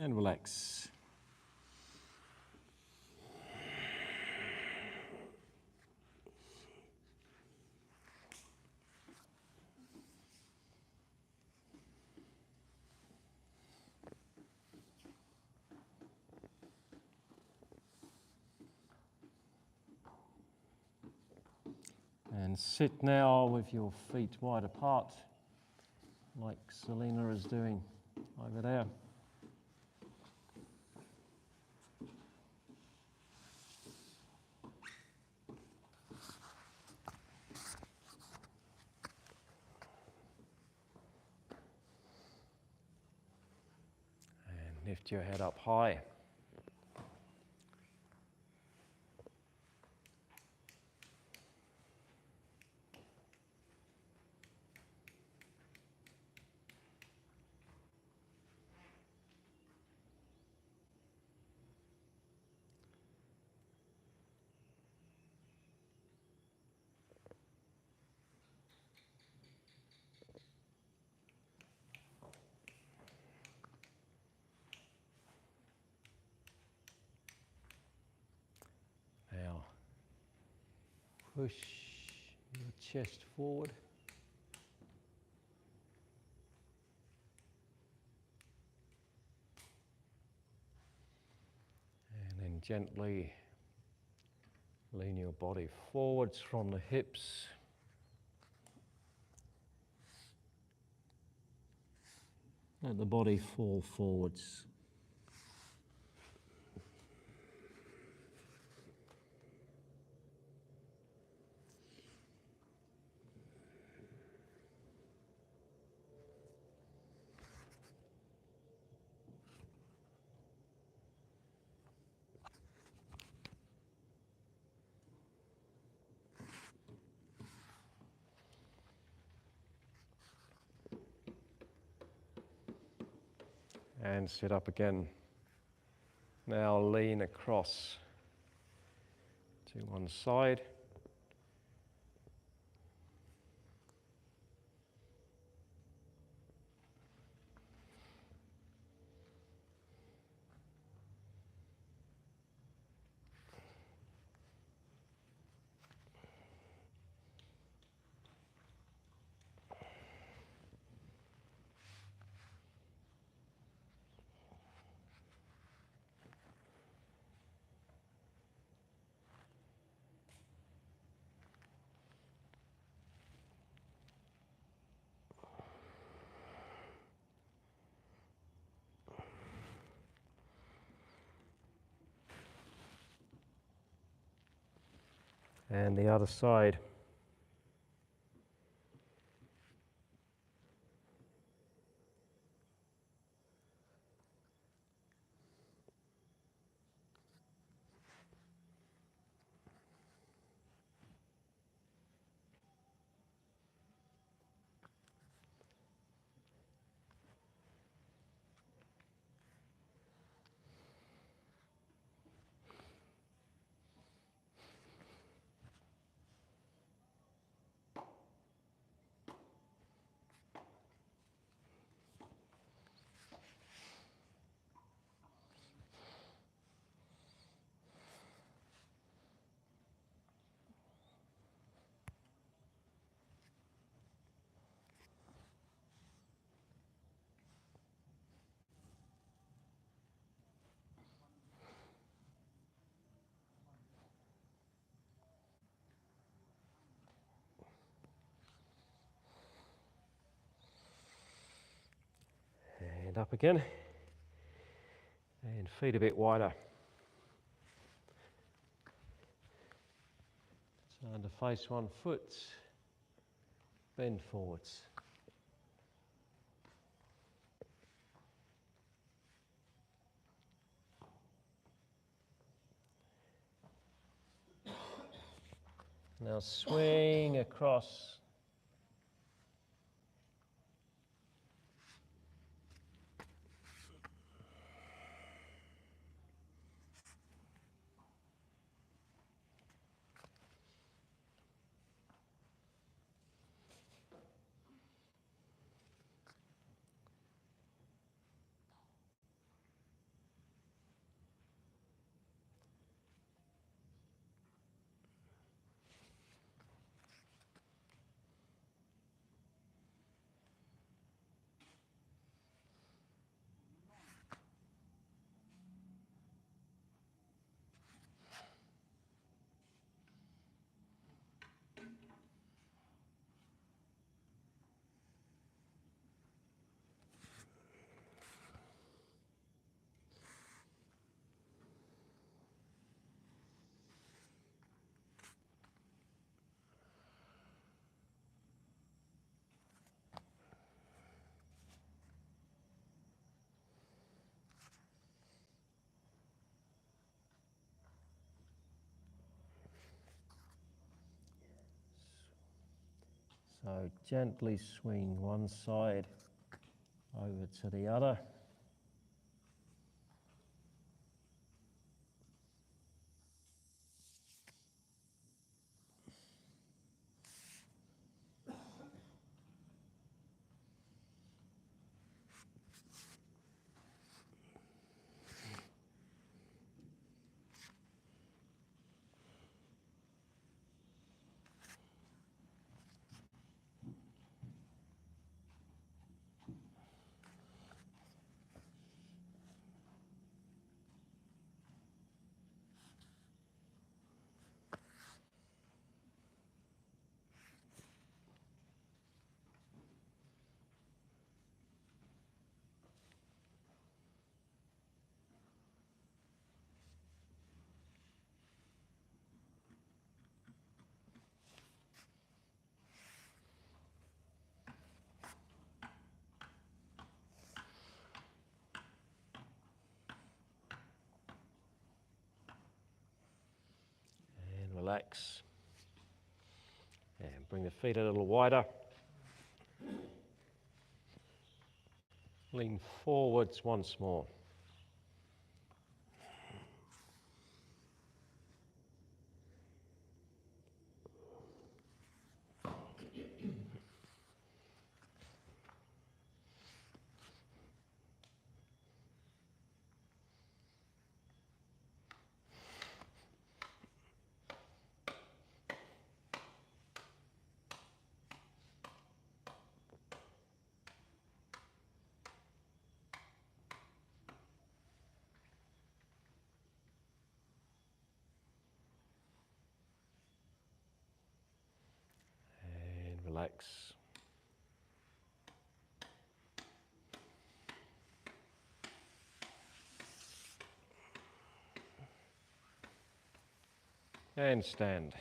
And relax. And sit now with your feet wide apart, like Selena is doing over there. And lift your head up high. Now, push your chest forward. And then gently lean your body forwards from the hips. Let the body fall forwards. And sit up again. Now lean across to one side. And the other side. And up again. And feet a bit wider. Turn to face one foot. Bend forwards. Now swing across. So gently swing one side over to the other. And relax. And bring the feet a little wider. Lean forwards once more. And relax. And stand.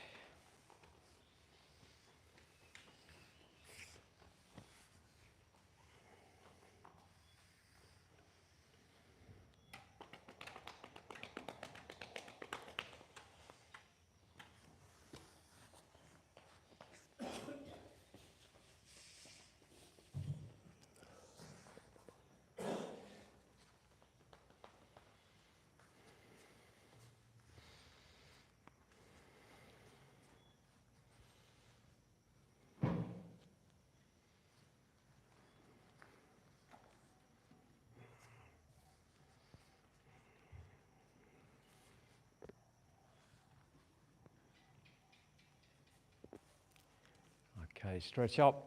Okay, stretch up.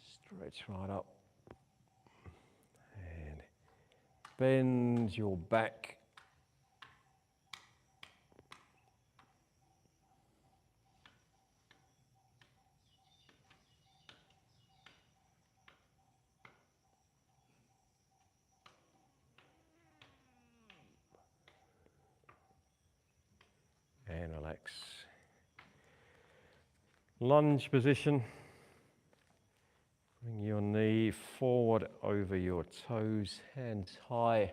Stretch right up. And bend your back. And relax. Lunge position. Bring your knee forward over your toes, hands high.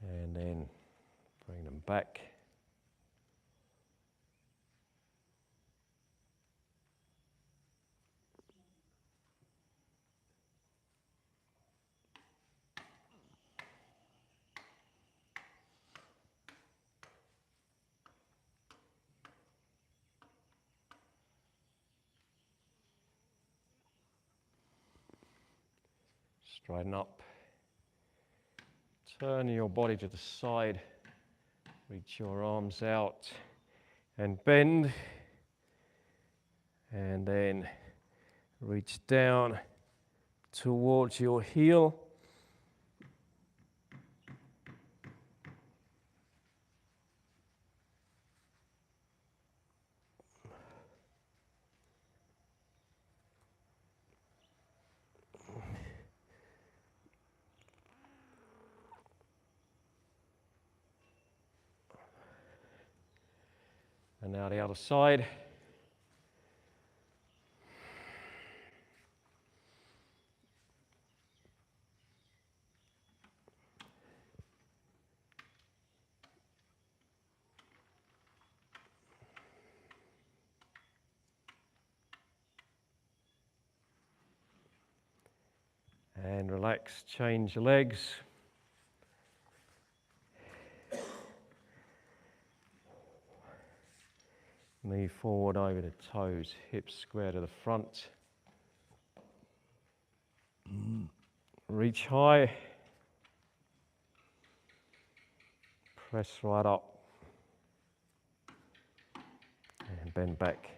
And then bring them back. Straighten up. Turn your body to the side. Reach your arms out and bend. And then reach down towards your heel. And now the other side. And relax, change legs. Knee forward over the toes, hips square to the front. Reach high. Press right up. And bend back.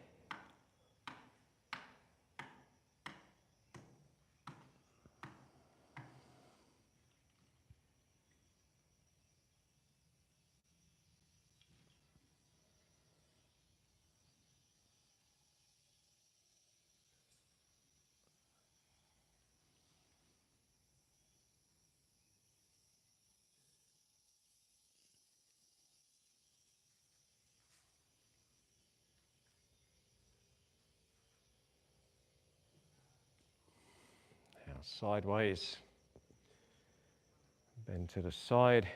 Now sideways. Bend to the side.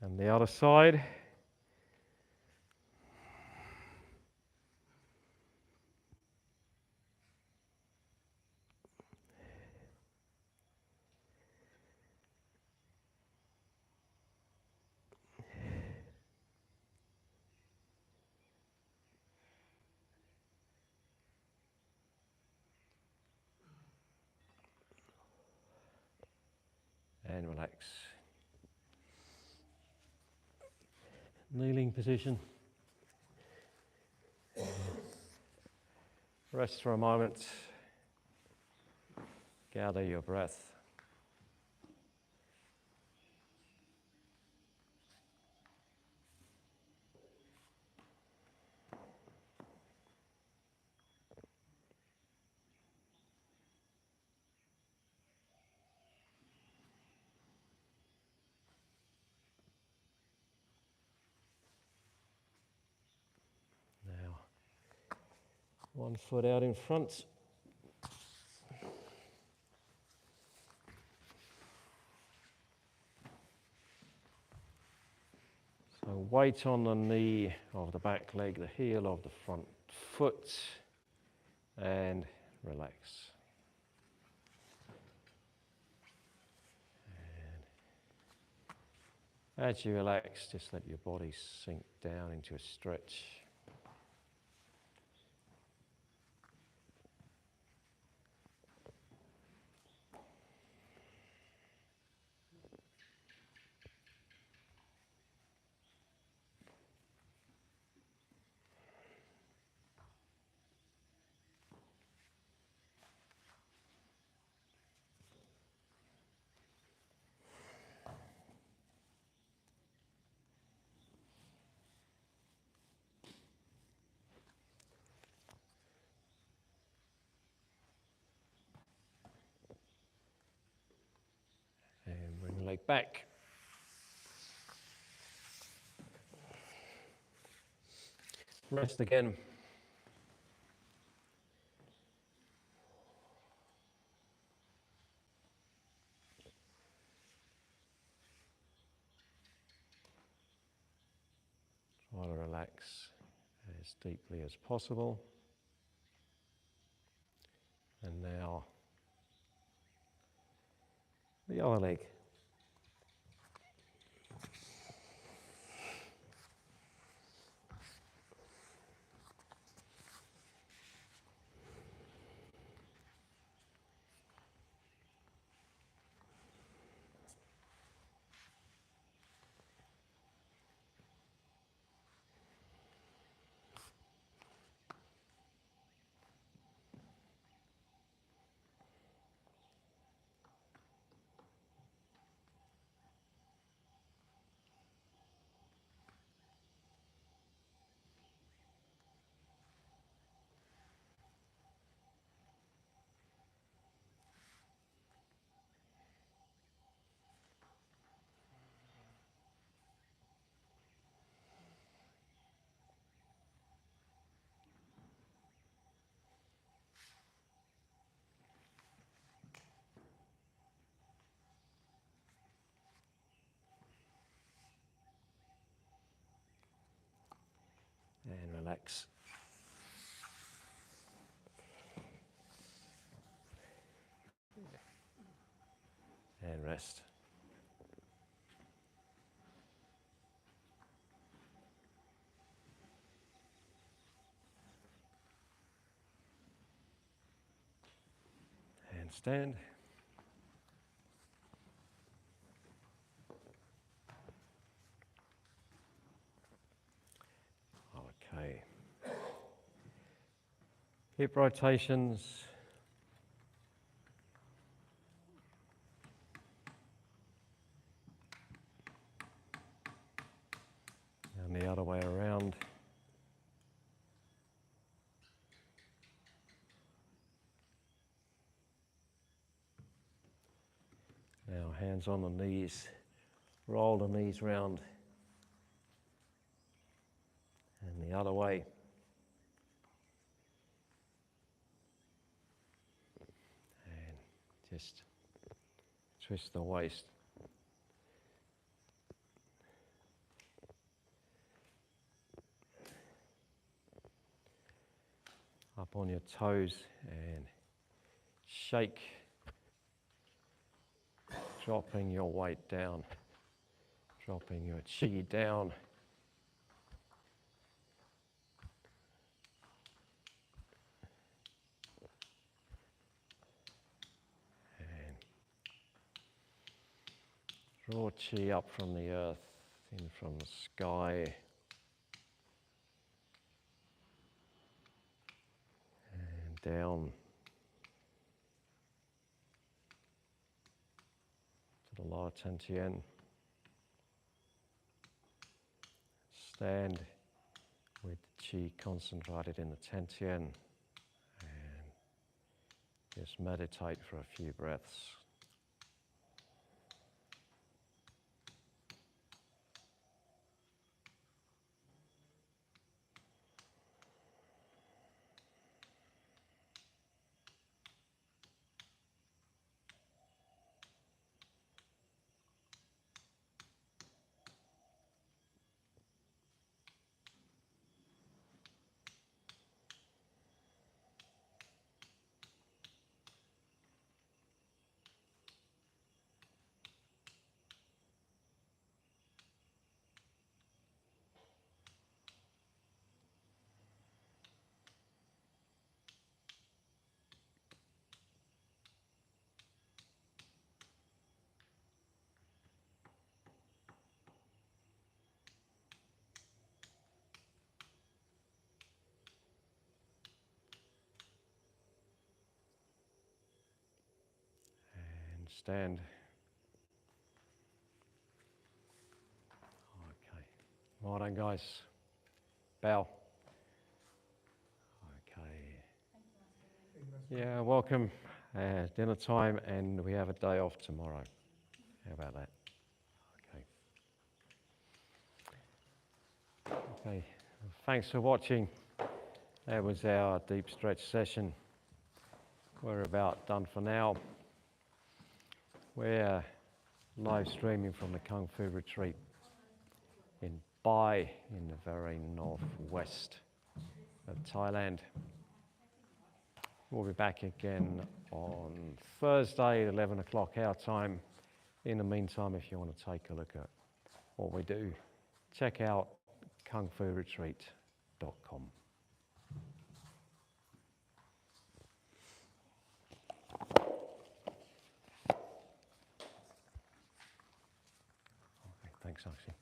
And the other side. And relax. Kneeling position. Rest for a moment. Gather your breath. Now, one foot out in front. weight on the knee of the back leg, the heel of the front foot, and relax. And as you relax, just let your body sink down into a stretch. And bring the leg back. Rest again. Try to relax as deeply as possible. And now the other leg. And relax. And rest. And stand. Okay. Hip rotations. And the other way around. Now hands on the knees. Roll the knees round. And the other way. And just twist the waist. Up on your toes and shake, dropping your weight down, dropping your chi down. And draw chi up from the earth, in from the sky. And down to the lower Tantien. Stand with chi concentrated in the Tantien and just meditate for a few breaths. stand. Okay. Well done, guys. Bow. Okay. Yeah, welcome. Dinner time, and we have a day off tomorrow. How about that? Okay. Okay. Thanks for watching. That was our deep stretch session. We're about done for now. We're live streaming from the Kung Fu retreat in Bai, in the very northwest of Thailand. We'll be back again on Thursday at 11 o'clock our time. In the meantime, if you want to take a look at what we do, check out kungfuretreat.com. Okay, thanks, Akshay.